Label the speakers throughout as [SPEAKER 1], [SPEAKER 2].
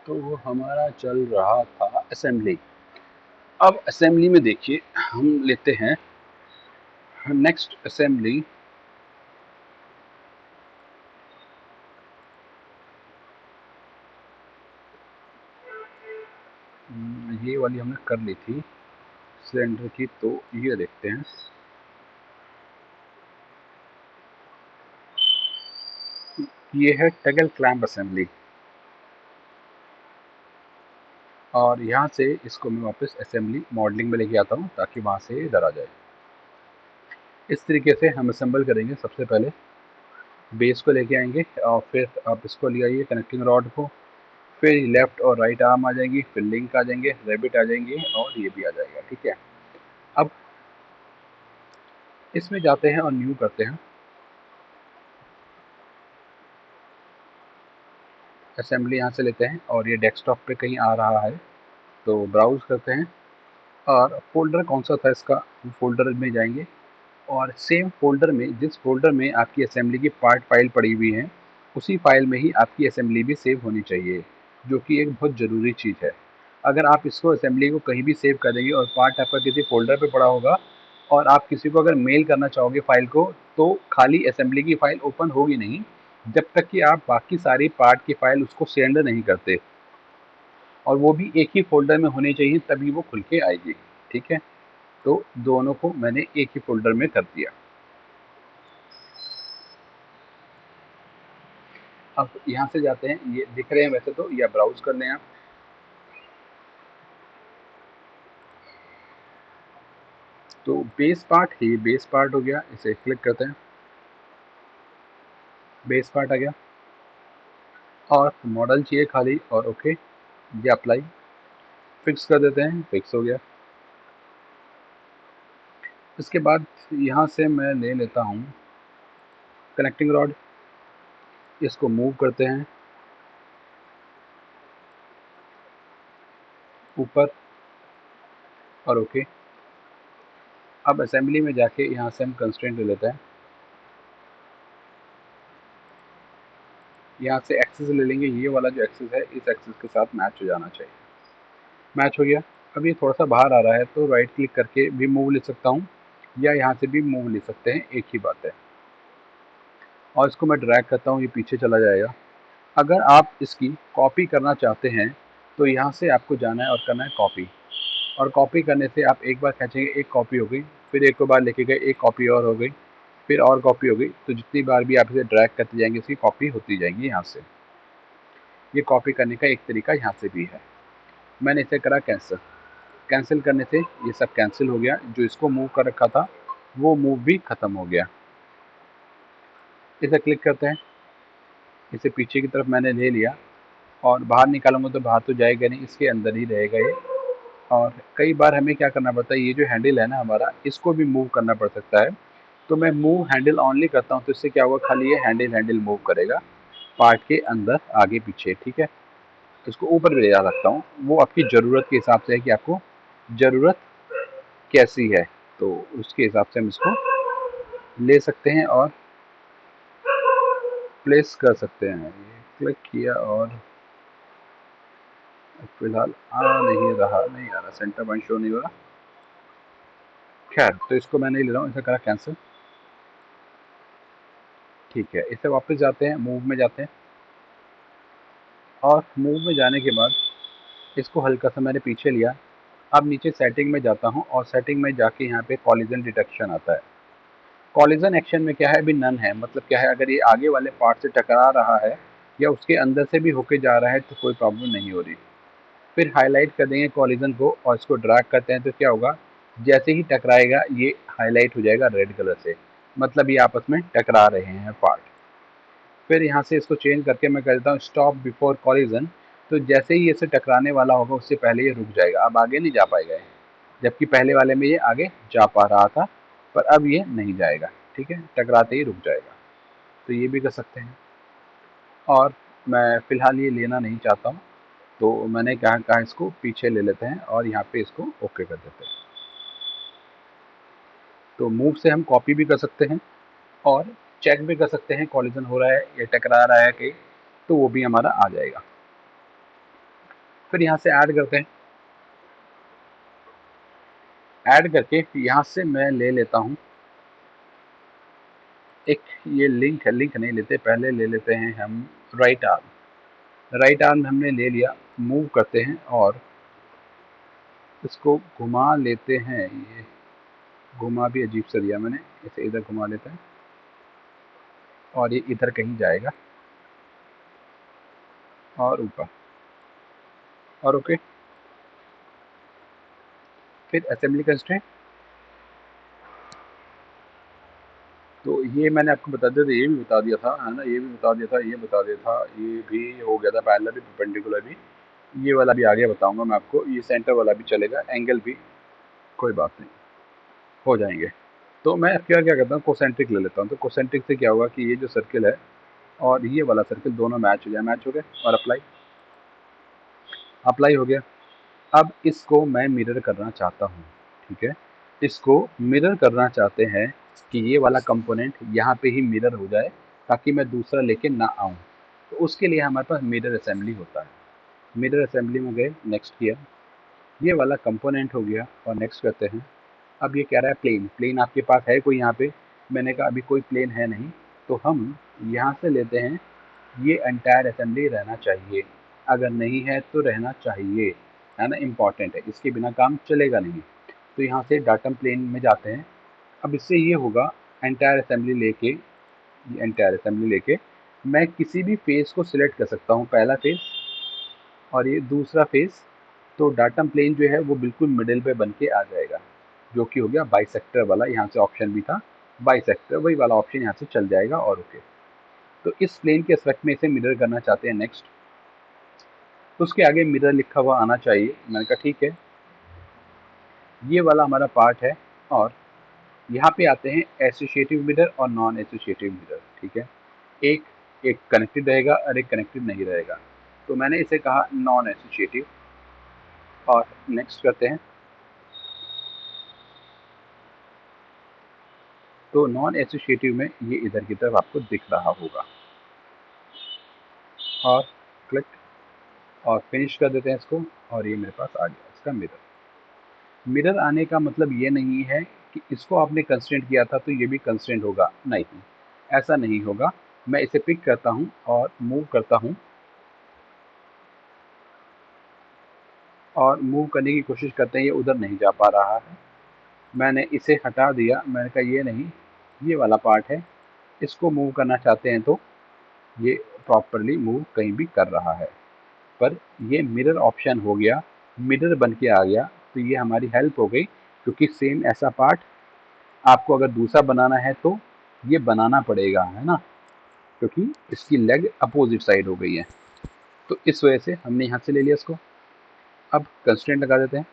[SPEAKER 1] तो हमारा चल रहा था असेंबली। अब असेंबली में देखिए हम लेते हैं नेक्स्ट असेंबली। ये वाली हमने कर ली थी सिलेंडर की, तो ये देखते हैं। ये है टगल क्लैंप असेंबली, और यहाँ से इसको मैं वापस असेंबली मॉडलिंग में लेके आता हूँ ताकि वहाँ से इधर आ जाए। इस तरीके से हम असेंबल करेंगे। सबसे पहले बेस को लेके आएंगे और फिर आप इसको ले आइए कनेक्टिंग रॉड को, फिर लेफ्ट और राइट आर्म आ जाएंगी, फिर लिंक आ जाएंगे, रैबिट आ जाएंगे और ये भी आ जाएगा। ठीक है, अब इसमें जाते हैं और न्यू करते हैं। असेंबली यहाँ से लेते हैं और ये डेस्कटॉप पे कहीं आ रहा है, तो ब्राउज़ करते हैं और फोल्डर कौन सा था इसका, फोल्डर में जाएंगे और सेम फोल्डर में, जिस फोल्डर में आपकी असेंबली की पार्ट फाइल पड़ी हुई है, उसी फाइल में ही आपकी असेंबली भी सेव होनी चाहिए, जो कि एक बहुत ज़रूरी चीज़ है। अगर आप इसको असेंबली को कहीं भी सेव कर देंगे और पार्ट आपका किसी फोल्डर पे पड़ा होगा और आप किसी को अगर मेल करना चाहोगे फाइल को, तो खाली असेंबली की फाइल ओपन होगी नहीं जब तक कि आप बाकी सारी पार्ट की फाइल उसको सेंड नहीं करते, और वो भी एक ही फोल्डर में होनी चाहिए, तभी वो खुल के आएगी। ठीक है, तो दोनों को मैंने एक ही फोल्डर में कर दिया। अब यहाँ से जाते हैं, ये दिख रहे हैं वैसे तो, या ब्राउज कर लें आप। तो बेस पार्ट ही बेस पार्ट हो गया, इसे क्लिक करते हैं, बेस पार्ट आ गया। और मॉडल चाहिए खाली, और ओके, ये अप्लाई फिक्स कर देते हैं, फिक्स हो गया। इसके बाद यहाँ से मैं ले लेता हूँ कनेक्टिंग रॉड, इसको मूव करते हैं ऊपर और ओके। अब असेंबली में जाके यहाँ से हम कंस्ट्रेंट ले लेते हैं, यहाँ से एक्सेस ले लेंगे, ये वाला जो एक्सेस है इस एक्सेस के साथ मैच हो जाना चाहिए। मैच हो गया। अब ये थोड़ा सा बाहर आ रहा है, तो राइट क्लिक करके भी मूव ले सकता हूँ, या यहाँ से भी मूव ले सकते हैं, एक ही बात है। और इसको मैं ड्रैग करता हूँ, ये पीछे चला जाएगा। अगर आप इसकी कॉपी करना चाहते हैं तो यहाँ से आपको जाना है और करना है कॉपी, और कॉपी करने से आप एक बार खींचेंगे, एक कॉपी हो गई, फिर एक बार लेके गए, एक कॉपी और हो गई, फिर और कॉपी हो गई। तो जितनी बार भी आप इसे ड्रैग करते जाएंगे इसकी कॉपी होती जाएंगी। यहाँ से ये कॉपी करने का एक तरीका यहाँ से भी है। मैंने इसे करा कैंसिल, कैंसिल करने से ये सब कैंसिल हो गया, जो इसको मूव कर रखा था वो मूव भी ख़त्म हो गया। इसे क्लिक करते हैं, इसे पीछे की तरफ मैंने ले लिया और बाहर निकालूंगा तो बाहर तो जाएगा नहीं, इसके अंदर ही रहेगा ये। और कई बार हमें क्या करना पड़ता है, ये जो हैंडल है ना हमारा, इसको भी मूव करना पड़ सकता है। तो मैं मूव हैंडल ऑनली करता हूँ, तो इससे क्या होगा, खाली ये हैंडल मूव करेगा पार्ट के अंदर आगे पीछे। ठीक है, इसको ऊपर भी ले जा सकता हूँ, वो आपकी ज़रूरत के हिसाब से है कि आपको ज़रूरत कैसी है, तो उसके हिसाब से हम इसको ले सकते हैं और प्लेस कर सकते हैं। ये क्लिक किया और फिलहाल आ नहीं रहा, नहीं आ रहा, सेंटर पॉइंट शो नहीं हो रहा। खैर, तो इसको मैं नहीं ले रहा हूँ, इसे करा कैंसिल। ठीक है, इसे वापस जाते हैं, मूव में जाते हैं, और मूव में जाने के बाद इसको हल्का सा मैंने पीछे लिया। अब नीचे सेटिंग में जाता हूँ और सेटिंग में जाके यहाँ पे कॉलिजन डिटेक्शन आता है। कॉलिजन एक्शन में क्या है, अभी नन है, मतलब क्या है, अगर ये आगे वाले पार्ट से टकरा रहा है या उसके अंदर से भी होके जा रहा है तो कोई प्रॉब्लम नहीं हो रही। फिर हाईलाइट कर देंगे कॉलिजन को और इसको ड्रैग करते हैं, तो क्या होगा, जैसे ही टकराएगा ये हाईलाइट हो जाएगा रेड कलर से, मतलब ये आपस में टकरा रहे हैं पार्ट। फिर यहाँ से इसको चेंज करके मैं कर देता हूँ स्टॉप बिफोर कॉलिजन, तो जैसे ही इसे टकराने वाला होगा उससे पहले ये रुक जाएगा, अब आगे नहीं जा पाएगा ये, जबकि पहले वाले में ये आगे जा पा रहा था, पर अब ये नहीं जाएगा। ठीक है, टकराते ही रुक जाएगा। तो ये भी कर सकते हैं। और मैं फ़िलहाल ये लेना नहीं चाहता हूँ, तो मैंने क्या कहा, इसको पीछे ले लेते हैं और यहाँ पे इसको ओके कर देते हैं। तो मूव से हम कॉपी भी कर सकते हैं और चेक भी कर सकते हैं कॉलिजन हो रहा है या टकरा रहा है कि, तो वो भी हमारा आ जाएगा। फिर यहाँ से ऐड करते हैं, ऐड करके यहाँ से मैं ले लेता हूँ एक, ये लिंक है, लिंक नहीं लेते, पहले ले लेते हैं हम राइट आर्म। राइट आर्म हमने ले लिया, मूव करते हैं और इसको घुमा लेते हैं। ये घुमा भी अजीब सा दिया मैंने, इसे इधर घुमा लेते हैं और ये इधर कहीं जाएगा और ऊपर और ओके। फिर असेंबली कंस्ट्रेंट, तो ये मैंने आपको बता दिया था, ये भी बता दिया था, है ना, ये भी बता दिया था, ये बता दिया था, ये भी हो गया था, पैरेलल भी परपेंडिकुलर भी, ये वाला भी आगे बताऊंगा मैं आपको, ये सेंटर वाला भी चलेगा, एंगल भी कोई बात नहीं, हो जाएंगे। तो मैं क्या क्या करता हूँ, कोसेंट्रिक ले लेता हूँ। तो कोसेंट्रिक से क्या होगा कि ये जो सर्किल है और ये वाला सर्किल दोनों मैच हो जाए, मैच हो गए और अप्लाई, अप्लाई हो गया। अब इसको मैं मिरर करना चाहता हूँ, ठीक है, इसको मिरर करना चाहते हैं कि ये वाला कंपोनेंट यहाँ पे ही मिरर हो जाए ताकि मैं दूसरा लेके ना आऊँ। तो उसके लिए हमारे पास मिरर असेंबली होता है। मिरर असेंबली में गए, नेक्स्ट किया, ये वाला कंपोनेंट हो गया और नेक्स्ट करते हैं। अब ये कह रहा है प्लेन, प्लेन आपके पास है कोई यहाँ पे? मैंने कहा अभी कोई प्लेन है नहीं, तो हम यहाँ से लेते हैं, ये एंटायर असेंबली रहना चाहिए, अगर नहीं है तो रहना चाहिए, है ना, इम्पॉर्टेंट है, इसके बिना काम चलेगा नहीं। तो यहाँ से डाटम प्लेन में जाते हैं। अब इससे ये होगा, एंटायर असेंबली लेके, ये एंटायर असेंबली लेके मैं किसी भी फेस को सिलेक्ट कर सकता हूँ, पहला फेस और ये दूसरा फेस। तो डाटम प्लेन जो है वो बिल्कुल मिडिल पे बन के आ जाएगा, जो कि हो गया बाइसेक्टर वाला, यहाँ से ऑप्शन भी था बाइसेक्टर, वही वाला ऑप्शन यहाँ से चल जाएगा और ओके। तो इस प्लेन के एस्पेक्ट में इसे मिरर करना चाहते हैं, नेक्स्ट। उसके आगे मिरर लिखा हुआ आना चाहिए, मैंने कहा ठीक है, ये वाला हमारा पार्ट है। और यहाँ पे आते हैं एसोसिएटिव मिरर और नॉन एसोसिएटिव मिरर, ठीक है, एक एक कनेक्टेड रहेगा और एक कनेक्टेड नहीं रहेगा। तो मैंने इसे कहा नॉन एसोसिएटिव और नेक्स्ट करते हैं। तो नॉन एसोसिएटिव में ये इधर की तरफ आपको दिख रहा होगा और क्लिक और फिनिश कर देते हैं इसको और ये मेरे पास आ गया इसका मिरर। मिरर आने का मतलब ये नहीं है कि इसको आपने कंस्ट्रेंट किया था तो ये भी कंस्ट्रेंट होगा, नहीं, ऐसा नहीं होगा। मैं इसे पिक करता हूँ और मूव करता हूँ और मूव करने की कोशिश करते हैं, ये उधर नहीं जा पा रहा है, मैंने इसे हटा दिया, मैंने कहा ये नहीं, ये वाला पार्ट है, इसको मूव करना चाहते हैं तो ये प्रॉपरली मूव कहीं भी कर रहा है। पर ये मिरर ऑप्शन हो गया, मिरर बन के आ गया, तो ये हमारी हेल्प हो गई, क्योंकि सेम ऐसा पार्ट आपको अगर दूसरा बनाना है तो ये बनाना पड़ेगा, है ना, क्योंकि इसकी लेग अपोजिट साइड हो गई है। तो इस वजह से हमने यहाँ से ले लिया इसको। अब कंस्ट्रेंट लगा देते हैं,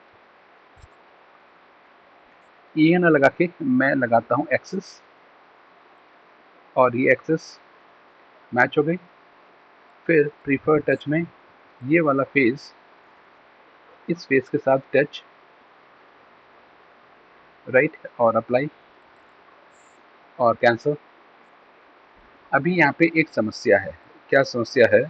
[SPEAKER 1] ये ना लगा के मैं लगाता हूँ एक्सेस और ये एक्सेस मैच हो गई। फिर प्रीफर टच में ये वाला फेस इस फेस के साथ टच, राइट, और अप्लाई और कैंसिल। अभी यहाँ पे एक समस्या है, क्या समस्या है,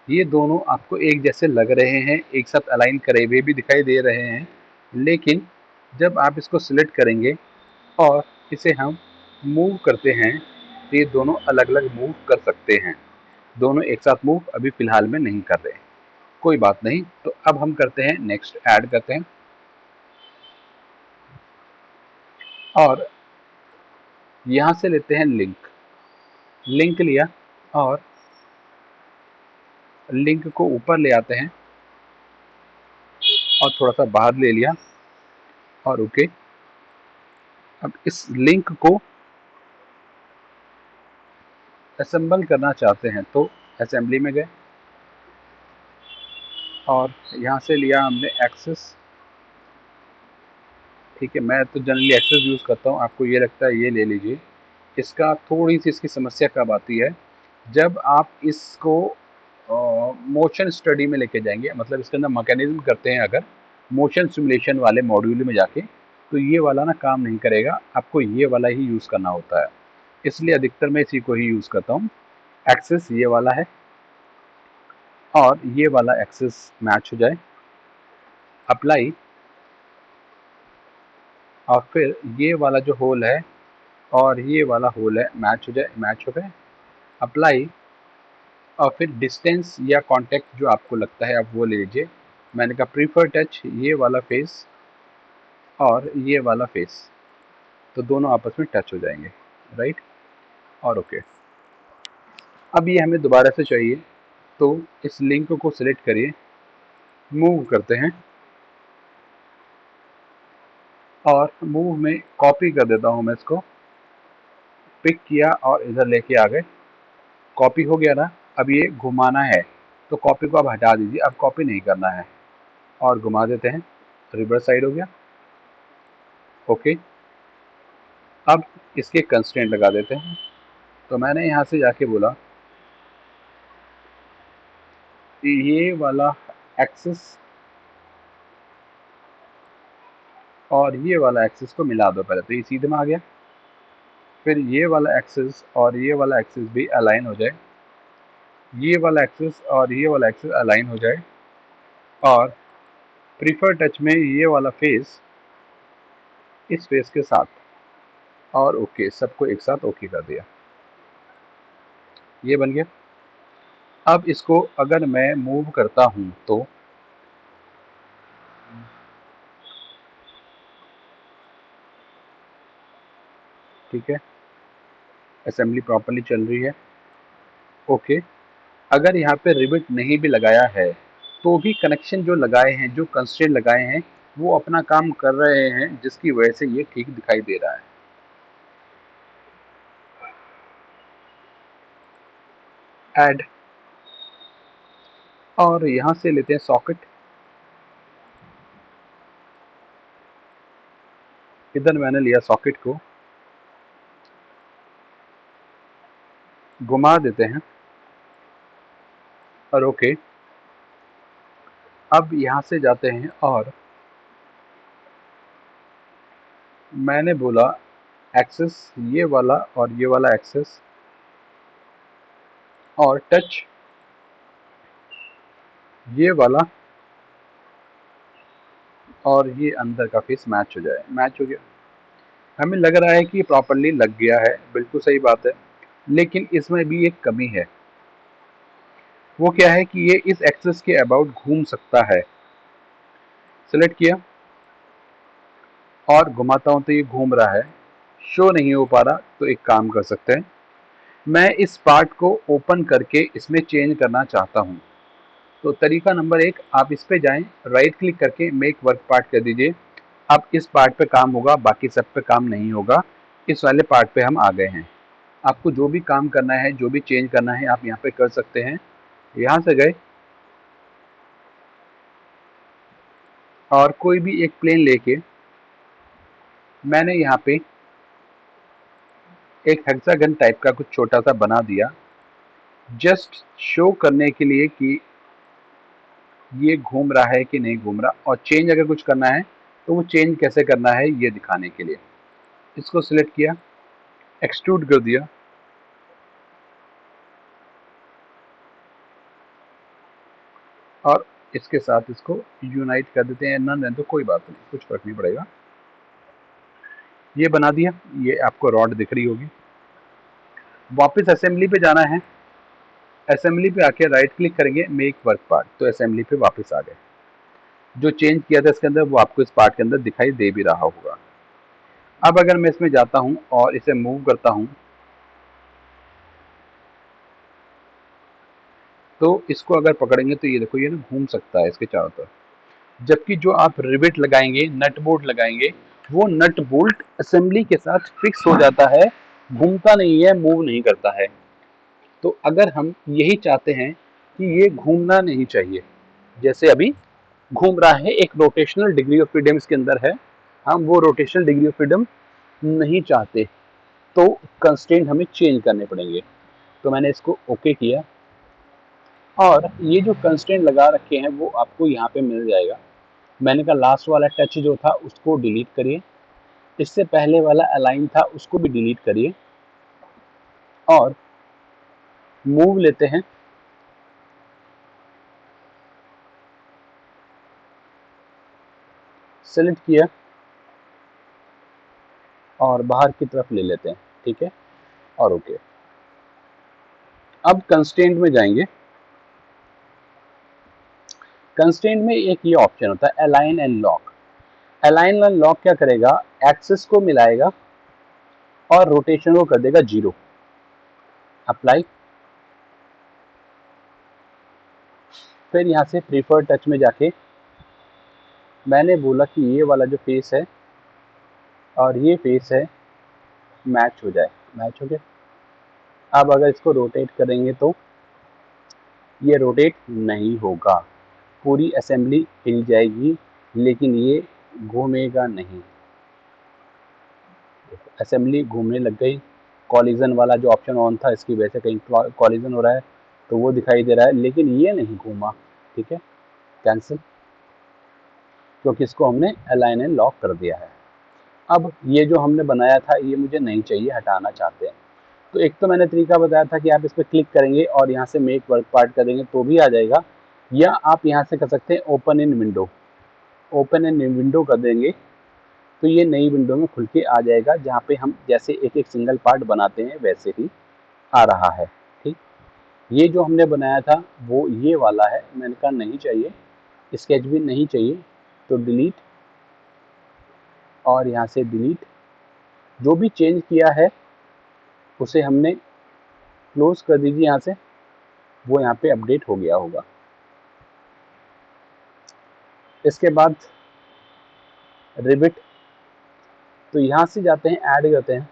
[SPEAKER 1] ये दोनों आपको एक जैसे लग रहे हैं, एक साथ अलाइन करे हुए भी दिखाई दे रहे हैं, लेकिन जब आप इसको सिलेक्ट करेंगे और इसे हम मूव करते हैं तो ये दोनों अलग अलग मूव कर सकते हैं। दोनों एक साथ मूव अभी फ़िलहाल में नहीं कर रहे, कोई बात नहीं। तो अब हम करते हैं नेक्स्ट, ऐड करते हैं और यहाँ से लेते हैं लिंक, लिंक लिया और लिंक को ऊपर ले आते हैं और थोड़ा सा बाहर ले लिया और ओके। अब इस लिंक को असेंबल करना चाहते हैं तो असेंबली में गए और यहाँ से लिया हमने एक्सेस, ठीक है, मैं तो जनरली एक्सेस यूज़ करता हूँ, आपको ये लगता है ये ले लीजिए। इसका थोड़ी सी इसकी समस्या कब आती है, जब आप इसको मोशन स्टडी में लेके जाएंगे, मतलब इसके अंदर मैकेनिज्म करते हैं अगर मोशन सिमुलेशन वाले मॉड्यूल में जाके, तो ये वाला ना काम नहीं करेगा, आपको ये वाला ही यूज़ करना होता है। इसलिए अधिकतर मैं इसी को ही यूज़ करता हूँ। एक्सेस ये वाला है और ये वाला एक्सेस मैच हो जाए अप्लाई, और फिर ये वाला जो होल है और ये वाला होल है मैच हो जाए, मैच हो गए। अप्लाई, और फिर डिस्टेंस या कांटेक्ट जो आपको लगता है आप वो ले लीजिए। मैंने कहा प्रीफर टच, ये वाला फेस और ये वाला फेस, तो दोनों आपस में टच हो जाएंगे, राइट, और ओके। अब ये हमें दोबारा से चाहिए, तो इस लिंक को सिलेक्ट करिए, मूव करते हैं और मूव में कॉपी कर देता हूँ मैं इसको। पिक किया और इधर लेके आ गए, कॉपी हो गया ना। अब ये घुमाना है, तो कॉपी को आप हटा दीजिए, अब कॉपी नहीं करना है, और घुमा देते हैं, रिवर्स साइड हो गया, ओके। अब इसके कंस्ट्रेंट लगा देते हैं। तो मैंने यहाँ से जाके बोला कि ये वाला एक्सिस और ये वाला एक्सिस को मिला दो पहले, तो ये सीधे में आ गया। फिर ये वाला एक्सिस और ये वाला एक्सिस भी अलाइन हो जाए, ये वाला एक्सिस और ये वाला एक्सिस अलाइन हो जाए, और प्रीफर टच में ये वाला फेस इस फेस के साथ, और ओके, सबको एक साथ ओके कर दिया, ये बन गया। अब इसको अगर मैं मूव करता हूं तो ठीक है, असेंबली प्रॉपर्ली चल रही है, ओके। अगर यहाँ पे रिबिट नहीं भी लगाया है तो भी कनेक्शन जो लगाए हैं, जो कंस्ट्रेंट लगाए हैं, वो अपना काम कर रहे हैं, जिसकी वजह से ये ठीक दिखाई दे रहा है। ऐड, और यहाँ से लेते हैं सॉकेट, इधर मैंने लिया सॉकेट को, घुमा देते हैं और ओके। अब यहाँ से जाते हैं और मैंने बोला एक्सेस ये वाला और ये वाला एक्सेस, और टच ये वाला और ये अंदर का फेस मैच हो जाए, मैच हो गया। हमें लग रहा है कि प्रॉपरली लग गया है, बिल्कुल सही बात है, लेकिन इसमें भी एक कमी है। वो क्या है कि ये इस एक्सेस के अबाउट घूम सकता है। सिलेक्ट किया और घुमाता हूं तो ये घूम रहा है, शो नहीं हो पा रहा, तो एक काम कर सकते हैं, मैं इस पार्ट को ओपन करके इसमें चेंज करना चाहता हूं। तो तरीका नंबर 1, आप इस पे जाएं, राइट क्लिक करके मेक वर्क पार्ट कर दीजिए। अब इस पार्ट पे काम होगा, बाकी सब पे काम नहीं होगा। इस वाले पार्ट पे हम आ गए हैं। आपको जो भी काम करना है, जो भी चेंज करना है, आप यहाँ पे कर सकते हैं। यहाँ से गए और कोई भी एक प्लेन लेके मैंने यहाँ पे एक हेक्सागन टाइप का कुछ छोटा सा बना दिया, जस्ट शो करने के लिए कि ये घूम रहा है कि नहीं घूम रहा, और चेंज अगर कुछ करना है तो वो चेंज कैसे करना है ये दिखाने के लिए। इसको सिलेक्ट किया, एक्सट्रूड कर दिया, और इसके साथ इसको यूनाइट कर देते हैं। नन रहने तो कोई बात नहीं, कुछ फर्क नहीं पड़ेगा। ये बना दिया, ये आपको रॉड दिख रही होगी। वापस असेंबली पे जाना है, असेंबली पे आके राइट क्लिक करेंगे, मेक वर्क पार्ट, तो असेंबली पे वापस आ गए। जो चेंज किया था इसके अंदर वो आपको इस पार्ट के अंदर दिखाई दे भी रहा होगा। अब अगर मैं इसमें जाता हूं और इसे मूव करता हूं, तो इसको अगर पकड़ेंगे तो ये देखो, ये ना घूम सकता है इसके चारों तरफ। जबकि जो आप रिवेट लगाएंगे, नट बोल्ट लगाएंगे, वो नट बोल्ट असेंबली के साथ फिक्स हो जाता है, घूमता नहीं है, मूव नहीं करता है। तो अगर हम यही चाहते हैं कि ये घूमना नहीं चाहिए, जैसे अभी घूम रहा है, एक रोटेशनल डिग्री ऑफ फ्रीडम इसके अंदर है, हम वो रोटेशनल डिग्री ऑफ फ्रीडम नहीं चाहते, तो कंस्ट्रेंट हमें चेंज करने पड़ेंगे। तो मैंने इसको ओके किया, और ये जो कंस्ट्रेंट लगा रखे हैं वो आपको यहाँ पे मिल जाएगा। मैंने कहा लास्ट वाला टच जो था उसको डिलीट करिए, इससे पहले वाला अलाइन था उसको भी डिलीट करिए, और मूव लेते हैं, सेलेक्ट किया और बाहर की तरफ ले लेते हैं, ठीक है, और ओके। अब कंस्ट्रेंट में जाएंगे। कंस्ट्रेंट में एक ये ऑप्शन होता है align and lock. Align and lock क्या करेगा, एक्सिस को मिलाएगा और रोटेशन को कर देगा 0। अप्लाई। फिर यहाँ से प्रीफर्ड टच में जाके मैंने बोला कि ये वाला जो फेस है और ये फेस है मैच हो जाए, मैच हो गया। अब अगर इसको रोटेट करेंगे तो ये रोटेट नहीं होगा, पूरी असेंबली हिल जाएगी लेकिन ये घूमेगा नहीं। असेंबली घूमने लग गई, कॉलिजन वाला जो ऑप्शन ऑन था इसकी वजह से कहीं कॉलिजन हो रहा है तो वो दिखाई दे रहा है, लेकिन ये नहीं घूमा, ठीक है, कैंसिल, क्योंकि इसको हमने अलाइन एंड लॉक कर दिया है। अब ये जो हमने बनाया था ये मुझे नहीं चाहिए, हटाना चाहते हैं। तो एक तो मैंने तरीका बताया था कि आप इस पर क्लिक करेंगे और यहाँ से मेक वर्क पार्ट करेंगे तो भी आ जाएगा, या आप यहाँ से कर सकते हैं open in window. Open in window कर देंगे तो ये नई विंडो में खुल के आ जाएगा, जहाँ पे हम जैसे एक एक सिंगल पार्ट बनाते हैं वैसे ही आ रहा है, ठीक। ये जो हमने बनाया था वो ये वाला है, मैंने कहा नहीं चाहिए, स्केच भी नहीं चाहिए, तो डिलीट, और यहाँ से डिलीट। जो भी चेंज किया है उसे हमने क्लोज कर दीजिए यहाँ से, वो यहाँ पे अपडेट हो गया होगा। इसके बाद रिबिट, तो यहाँ से जाते हैं ऐड करते हैं।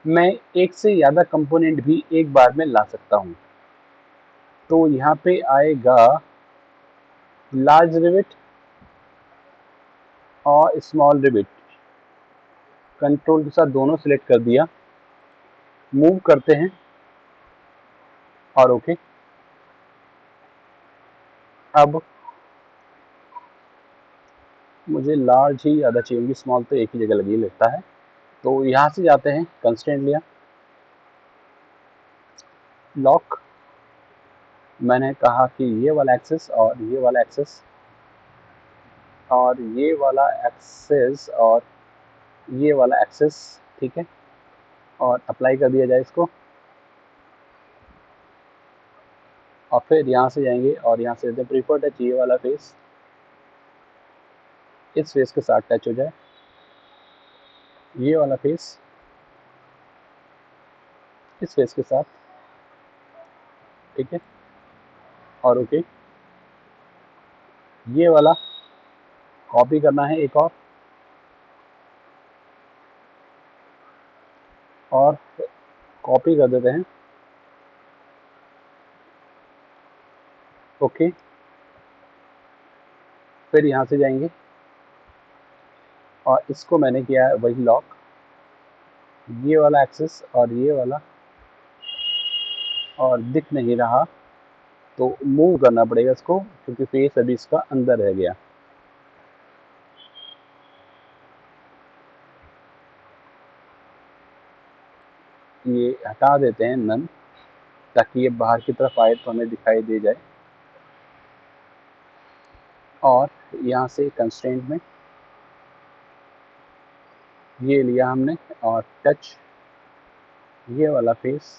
[SPEAKER 1] मैं एक से ज़्यादा कंपोनेंट भी एक बार में ला सकता हूँ, तो यहाँ पे आएगा लार्ज रिबिट और स्मॉल रिबिट, कंट्रोल के साथ दोनों सिलेक्ट कर दिया, मूव करते हैं और ओके। अब मुझे लार्ज ही ज़्यादा चाहिए होगी, स्मॉल तो एक ही जगह लगी लगता है। तो यहाँ से जाते हैं, कंस्ट्रेंट लिया, लॉक, मैंने कहा कि ये वाला एक्सेस और ये वाला एक्सेस और ये वाला एक्सेस और ये वाला एक्सेस, ठीक है, और अप्लाई कर दिया जाए इसको। और फिर यहाँ से जाएंगे और यहाँ से देते प्रीफर टच, ये वाला फेस इस फेस के साथ टच हो जाए, ये वाला फेस इस फेस के साथ, ठीक है, और ओके। ये वाला कॉपी करना है एक और कॉपी कर देते हैं, ओके। फिर यहाँ से जाएंगे और इसको मैंने किया है वही लॉक, ये वाला एक्सेस और ये वाला, और दिख नहीं रहा तो मूव करना पड़ेगा इसको, क्योंकि फेस अभी इसका अंदर रह गया। ये हटा देते हैं नन, ताकि ये बाहर की तरफ आए तो हमें दिखाई दे जाए। और यहाँ से कंस्ट्रेंट में ये लिया हमने और टच, ये वाला फेस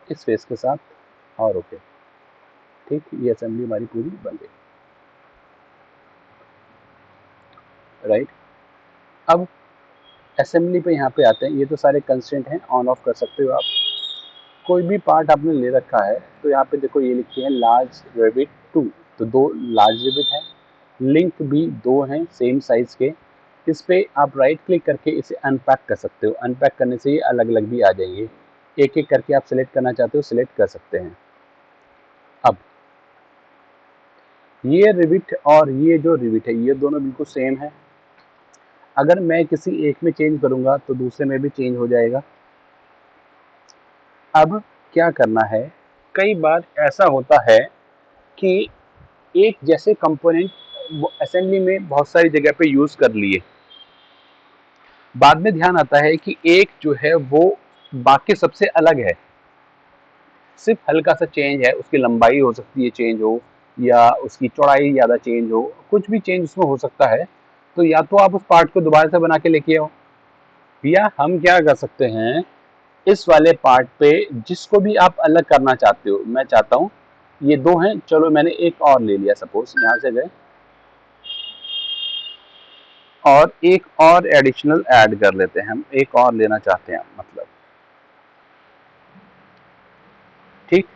[SPEAKER 1] इस फेस के साथ, और ओके, ठीक। ये असेंबली हमारी पूरी बन गई, राइट। अब असेंबली पे यहाँ पे आते हैं, ये तो सारे कंस्ट्रेंट हैं, ऑन ऑफ कर सकते हो आप। कोई भी पार्ट आपने ले रखा है तो यहाँ पे देखो ये लिखी है लार्ज रिबिट 2, तो 2 लार्ज रिबिट हैं, लिंक भी 2 हैं सेम साइज के। इस पे आप राइट क्लिक करके इसे अनपैक कर सकते हो, अनपैक करने से ये अलग अलग भी आ जाएंगे, एक एक करके आप सिलेक्ट करना चाहते हो सिलेक्ट कर सकते हैं। अब ये रिबिट और ये जो रिबिट है ये दोनों बिल्कुल सेम है, अगर मैं किसी एक में चेंज करूंगा तो दूसरे में भी चेंज हो जाएगा। अब क्या करना है, कई बार ऐसा होता है कि एक जैसे कंपोनेंट असेंबली में बहुत सारी जगह पे यूज कर लिए, बाद में ध्यान आता है कि एक जो है वो बाकी सबसे अलग है, सिर्फ हल्का सा चेंज है, उसकी लंबाई हो सकती है चेंज हो, या उसकी चौड़ाई ज़्यादा चेंज हो, कुछ भी चेंज उसमें हो सकता है, तो या तो आप उस पार्ट को दोबारा से बना के लेके आओ, या हम क्या कर सकते हैं, इस वाले पार्ट पे जिसको भी आप अलग करना चाहते हो, मैं चाहता हूँ ये दो हैं, चलो मैंने एक और ले लिया, सपोज यहाँ से गए और एक और एडिशनल ऐड कर लेते हैं, हम एक और लेना चाहते हैं मतलब, ठीक।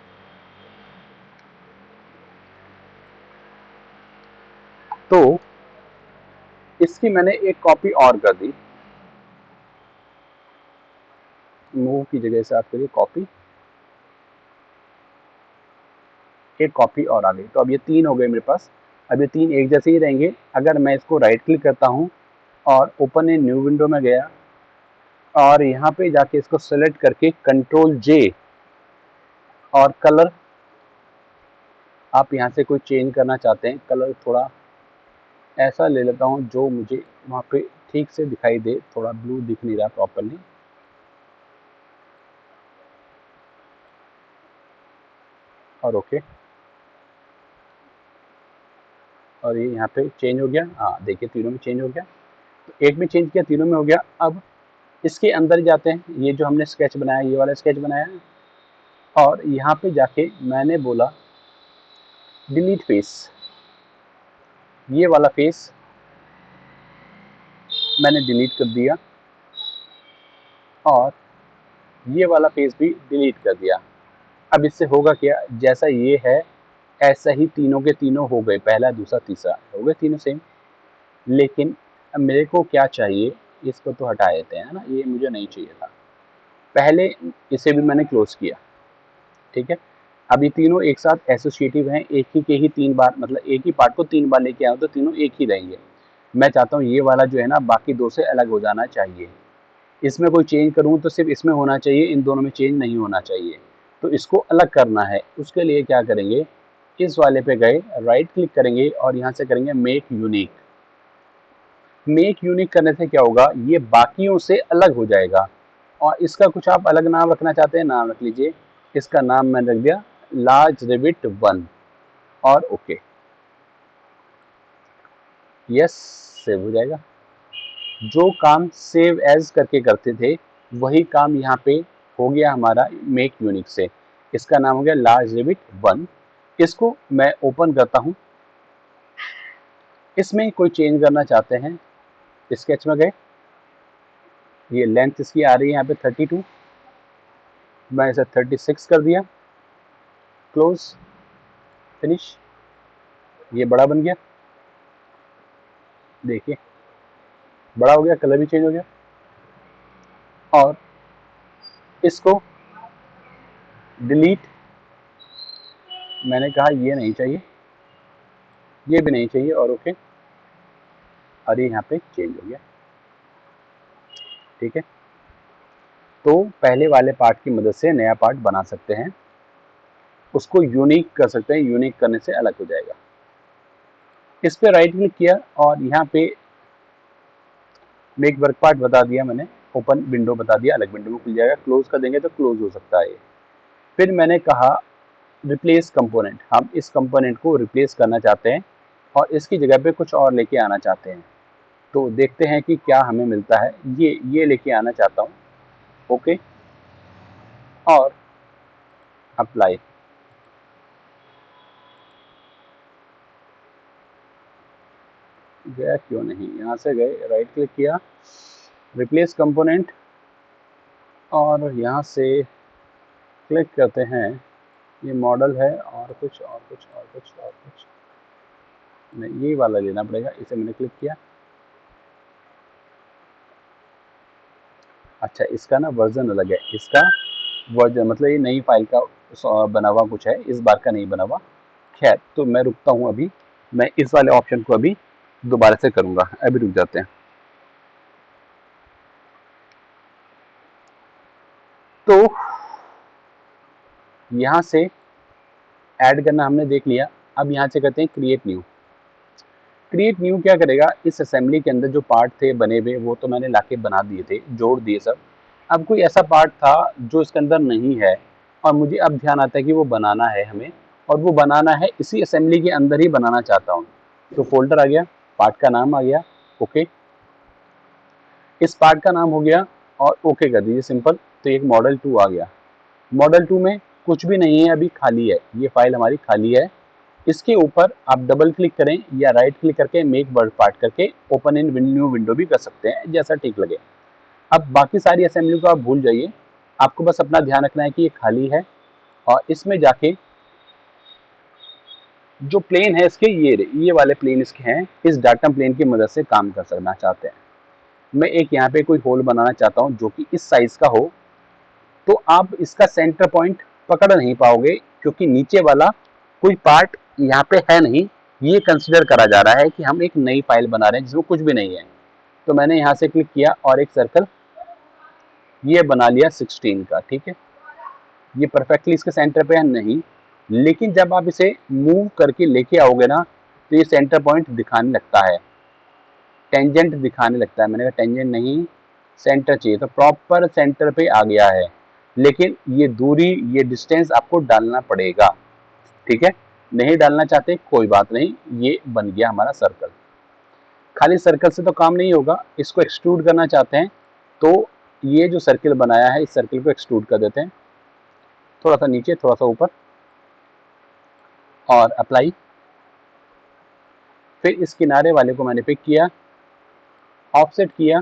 [SPEAKER 1] तो इसकी मैंने एक कॉपी और कर दी, मूव की जगह से आप करिए कॉपी, एक कॉपी और आ गई। तो अब ये 3 हो गए मेरे पास। अब ये 3 एक जैसे ही रहेंगे। अगर मैं इसको राइट क्लिक करता हूँ और ओपन इन न्यू विंडो में गया और यहाँ पे जाके इसको सेलेक्ट करके कंट्रोल जे और कलर, आप यहाँ से कोई चेंज करना चाहते हैं, कलर थोड़ा ऐसा ले लेता हूँ जो मुझे वहाँ पे ठीक से दिखाई दे, थोड़ा ब्लू दिख नहीं रहा प्रॉपरली, और ओके, और ये यहाँ पे चेंज हो गया। हाँ देखिए तीनों में चेंज हो गया, तो एक में चेंज किया, तीनों में हो गया। अब इसके अंदर जाते हैं, ये जो हमने स्केच बनाया, ये वाला स्केच बनाया है, और यहाँ पे जाके मैंने बोला डिलीट फेस, ये वाला फेस मैंने डिलीट कर दिया और ये वाला फेस भी डिलीट कर दिया। अब इससे होगा क्या, जैसा ये है ऐसा ही तीनों के तीनों हो गए, पहला दूसरा तीसरा हो गए तीनों सेम। लेकिन अब मेरे को क्या चाहिए, इसको तो हटा देते हैं ना, ये मुझे नहीं चाहिए था। पहले इसे भी मैंने क्लोज किया, ठीक है। अब ये तीनों एक साथ एसोसिएटिव हैं, एक ही के ही 3 बार, मतलब एक ही पार्ट को 3 बार लेके आऊँ तो तीनों एक ही रहेंगे। मैं चाहता हूँ ये वाला जो है ना बाकी दो से अलग हो जाना चाहिए, इसमें कोई चेंज करूँ तो सिर्फ इसमें होना चाहिए, इन दोनों में चेंज नहीं होना चाहिए। तो इसको अलग करना है, उसके लिए क्या करेंगे, इस वाले पे गए, राइट क्लिक करेंगे और यहाँ से करेंगे मेक यूनिक। मेक यूनिक करने से क्या होगा, ये बाकियों से अलग हो जाएगा। और इसका कुछ आप अलग नाम रखना चाहते हैं, नाम रख लीजिए। इसका नाम मैंने रख दिया लार्ज रिबिट 1 और ओके, यस, सेव हो जाएगा। जो काम सेव एज करके करते थे वही काम यहाँ पे हो गया हमारा मेक यूनिक से। इसका नाम हो गया लार्ज रिबिट 1। इसको मैं ओपन करता हूँ, इसमें कोई चेंज करना चाहते हैं, स्केच में गए, ये लेंथ इसकी आ रही है यहाँ पे 32, मैं इसे 36 कर दिया, क्लोज, फिनिश। ये बड़ा बन गया, देखिए बड़ा हो गया, कलर भी चेंज हो गया। और इसको डिलीट, मैंने कहा ये नहीं चाहिए, ये भी नहीं चाहिए, और ओके, और ये यहाँ पे चेंज हो गया, ठीक है। तो पहले वाले पार्ट की मदद से नया पार्ट बना सकते हैं, उसको यूनिक कर सकते हैं, यूनिक करने से अलग हो जाएगा। इस पे राइट क्लिक किया और यहाँ पे मेक वर्क पार्ट बता दिया मैंने, ओपन विंडो बता दिया, अलग विंडो में खुल जाएगा, क्लोज कर देंगे तो क्लोज हो सकता है। फिर मैंने कहा रिप्लेस कंपोनेंट, हम इस कंपोनेंट को रिप्लेस करना चाहते हैं और इसकी जगह पे कुछ और लेके आना चाहते हैं। तो देखते हैं कि क्या हमें मिलता है। ये लेके आना चाहता हूँ, ओके, और अप्लाई। गया क्यों नहीं, यहाँ से गए, राइट क्लिक किया, रिप्लेस कंपोनेंट, और यहाँ से क्लिक करते हैं, ये मॉडल है, और कुछ और कुछ और कुछ और कुछ नहीं, ये वाला लेना पड़ेगा, इसे मैंने क्लिक किया। अच्छा, इसका ना वर्जन अलग है, इसका वर्जन मतलब ये नई फाइल का बना हुआ कुछ है, इस बार का नहीं बना हुआ। खैर, तो मैं रुकता हूँ अभी, मैं इस वाले ऑप्शन को अभी दोबारा से करूँगा, अभी रुक जाते हैं। तो यहाँ से ऐड करना हमने देख लिया, अब यहाँ से करते हैं क्रिएट न्यू। क्रिएट न्यू क्या करेगा, इस असेंबली के अंदर जो पार्ट थे बने हुए वो तो मैंने लाके बना दिए थे, जोड़ दिए सब। अब कोई ऐसा पार्ट था जो इसके अंदर नहीं है और मुझे अब ध्यान आता है कि वो बनाना है हमें, और वो बनाना है इसी असेंबली के अंदर ही बनाना चाहता हूँ। तो फोल्डर आ गया, पार्ट का नाम आ गया, ओके, इस पार्ट का नाम हो गया और ओके कर दीजिए सिंपल। तो एक मॉडल 2 आ गया। मॉडल 2 में कुछ भी नहीं है, अभी खाली है, ये फाइल हमारी खाली है। इसके ऊपर आप डबल क्लिक करें या राइट क्लिक करके मेक वर्ड पार्ट करके ओपन इन न्यू विंडो भी कर सकते हैं, जैसा ठीक लगे। अब बाकी सारी असेंबली को आप भूल जाइए, आपको बस अपना ध्यान रखना है कि ये खाली है और इसमें जाके जो प्लेन है इसके ये वाले प्लेन इसके हैं, इस डाटम प्लेन की मदद से काम कर सकना चाहते हैं। मैं एक यहाँ पे कोई होल बनाना चाहता हूँ जो कि इस साइज का हो, तो आप इसका सेंटर पॉइंट पकड़ नहीं पाओगे क्योंकि नीचे वाला कोई पार्ट यहाँ पे है नहीं। ये कंसिडर करा जा रहा है कि हम एक नई फाइल बना रहे हैं जिसमें कुछ भी नहीं है। तो मैंने यहाँ से क्लिक किया और एक सर्कल ये बना लिया 16 का, ठीक है। ये परफेक्टली इसके सेंटर पे है नहीं, लेकिन जब आप इसे मूव करके लेके आओगे ना तो ये सेंटर पॉइंट दिखाने लगता है, टेंजेंट दिखाने लगता है। मैंने कहा टेंजेंट नहीं, सेंटर चाहिए, तो प्रॉपर सेंटर पे आ गया है। लेकिन ये दूरी, ये डिस्टेंस आपको डालना पड़ेगा, ठीक है। नहीं डालना चाहते कोई बात नहीं, ये बन गया हमारा सर्कल। खाली सर्कल से तो काम नहीं होगा, इसको एक्सट्रूड करना चाहते हैं तो ये जो सर्कल बनाया है इस सर्कल को एक्सट्रूड कर देते हैं, थोड़ा सा नीचे थोड़ा सा ऊपर और अप्लाई। फिर इस किनारे वाले को मैंने पिक किया, ऑफसेट किया,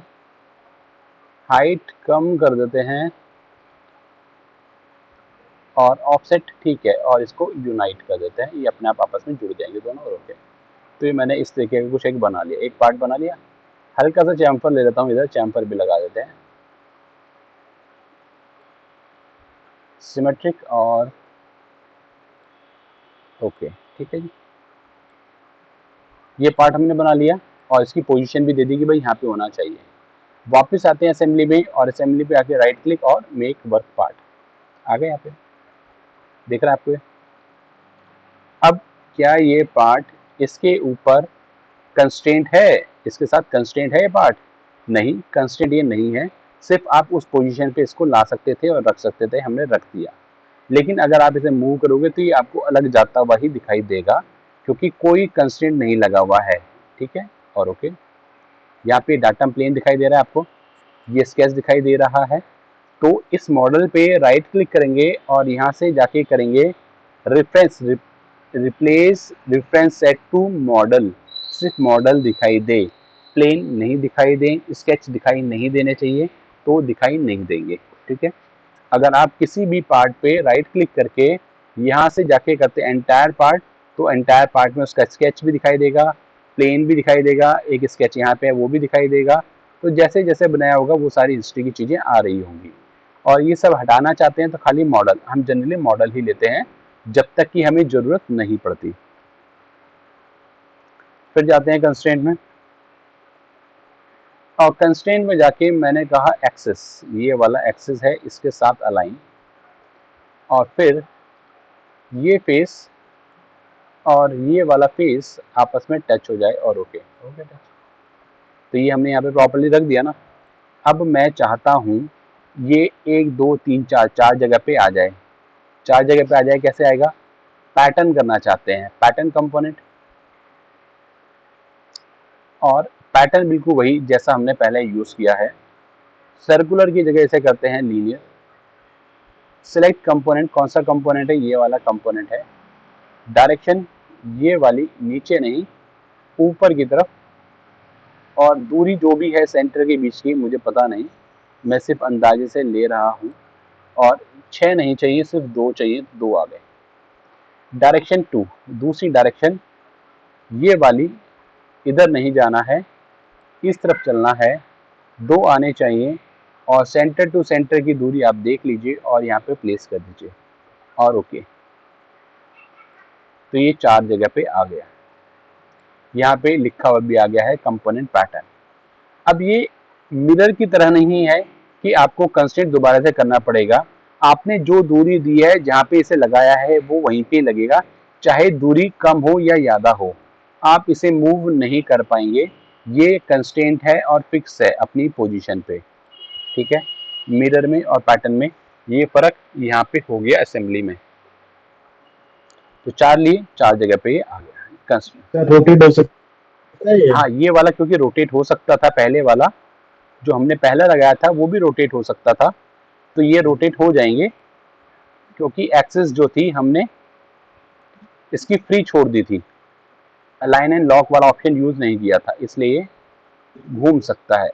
[SPEAKER 1] हाइट कम कर देते हैं और ऑफसेट ठीक है, और इसको यूनाइट कर देते हैं, ये अपने आप आपस में जुड़ जाएंगे दोनों, और ओके। तो ये मैंने इस तरीके का कुछ एक बना लिया, एक पार्ट बना लिया। हल्का सा चैम्फर ले लेता हूँ, इधर चैम्फर भी लगा देते हैं, सिमेट्रिक और ओके, ठीक है जी। ये पार्ट हमने बना लिया और इसकी पोजीशन भी दे दी कि भाई यहाँ पे होना चाहिए। वापस आते हैं असेंबली में और असेंबली पे आके राइट क्लिक और मेक वर्क पार्ट, आ गए यहाँ पे, देख रहा है आपको ये। अब क्या ये पार्ट इसके ऊपर कंस्ट्रेंट है, इसके साथ कंस्ट्रेंट है ये पार्ट? नहीं, कंस्ट्रेंट ये नहीं है, सिर्फ आप उस पोजीशन पे इसको ला सकते थे और रख सकते थे, हमने रख दिया। लेकिन अगर आप इसे मूव करोगे तो ये आपको अलग जाता हुआ ही दिखाई देगा क्योंकि कोई कंस्ट्रेंट नहीं लगा हुआ है, ठीक है। और ओके, यहाँ पे डाटा प्लेन दिखाई दे रहा है आपको, ये स्केच दिखाई दे रहा है। तो इस मॉडल पे राइट क्लिक करेंगे और यहाँ से जाके करेंगे reference, replace reference set to model, सिर्फ मॉडल दिखाई दे, प्लेन नहीं दिखाई दे, स्केच दिखाई नहीं देने चाहिए, तो दिखाई नहीं देंगे, ठीक है। अगर आप किसी भी पार्ट पे राइट क्लिक करके यहाँ से जाके करते एंटायर पार्ट, तो एंटायर पार्ट में उसका स्केच भी दिखाई देगा, प्लेन भी दिखाई देगा, एक स्केच यहाँ पे है वो भी दिखाई देगा। तो जैसे जैसे बनाया होगा वो सारी हिस्ट्री की चीज़ें आ रही होंगी। और ये सब हटाना चाहते हैं तो खाली मॉडल, हम जनरली मॉडल ही लेते हैं जब तक कि हमें ज़रूरत नहीं पड़ती। फिर जाते हैं कंस्ट्रेंट में, और कंस्ट्रेंट में जाके मैंने कहा एक्सेस, ये वाला एक्सेस है इसके साथ अलाइन, और फिर ये फेस और ये वाला फेस आपस में टच हो जाए और ओके, ओके टच। तो ये हमने यहाँ पे प्रॉपर्ली रख दिया ना। अब मैं चाहता हूँ ये 1 2 3 4 चार जगह पे आ जाए, चार जगह पे आ जाए, कैसे आएगा? पैटर्न करना चाहते हैं, पैटर्न कंपोनेंट, और पैटर्न बिल्कुल वही जैसा हमने पहले यूज़ किया है, सर्कुलर की जगह इसे करते हैं लीनियर। सिलेक्ट कंपोनेंट, कौन सा कंपोनेंट है? ये वाला कंपोनेंट है। डायरेक्शन ये वाली, नीचे नहीं ऊपर की तरफ, और दूरी जो भी है सेंटर के बीच की मुझे पता नहीं, मैं सिर्फ अंदाजे से ले रहा हूँ। और 6 नहीं चाहिए, सिर्फ 2 चाहिए, 2 आ गए। डायरेक्शन 2, दूसरी डायरेक्शन ये वाली, इधर नहीं जाना है, इस तरफ चलना है, 2 आने चाहिए, और सेंटर टू सेंटर की दूरी आप देख लीजिए और यहाँ पे प्लेस कर दीजिए और ओके। तो ये 4 जगह पे आ गया, यहाँ पे लिखा हुआ भी आ गया है कंपोनेंट पैटर्न। अब ये मिरर की तरह नहीं है कि आपको कंस्ट्रेंट दोबारा से करना पड़ेगा, आपने जो दूरी दी है जहाँ पे इसे लगाया है वो वहीं पे लगेगा, चाहे दूरी कम हो या ज़्यादा हो, आप इसे मूव नहीं कर पाएंगे। ये कंस्ट्रेंट है और फिक्स है अपनी पोजीशन पे, ठीक है। मिरर में और पैटर्न में ये फ़र्क यहाँ पे हो गया असेंबली में। तो 4 लिए, 4 जगह पे ये आ गया कंस्ट्रेंट।
[SPEAKER 2] रोटेट हो सकता है ये?
[SPEAKER 1] हाँ, ये वाला क्योंकि रोटेट हो सकता था, पहले वाला जो हमने पहले लगाया था वो भी रोटेट हो सकता था, तो ये रोटेट हो जाएंगे क्योंकि एक्सेस जो थी हमने इसकी फ्री छोड़ दी थी, अलाइन एंड लॉक वाला ऑप्शन यूज नहीं किया था, इसलिए ये घूम सकता है,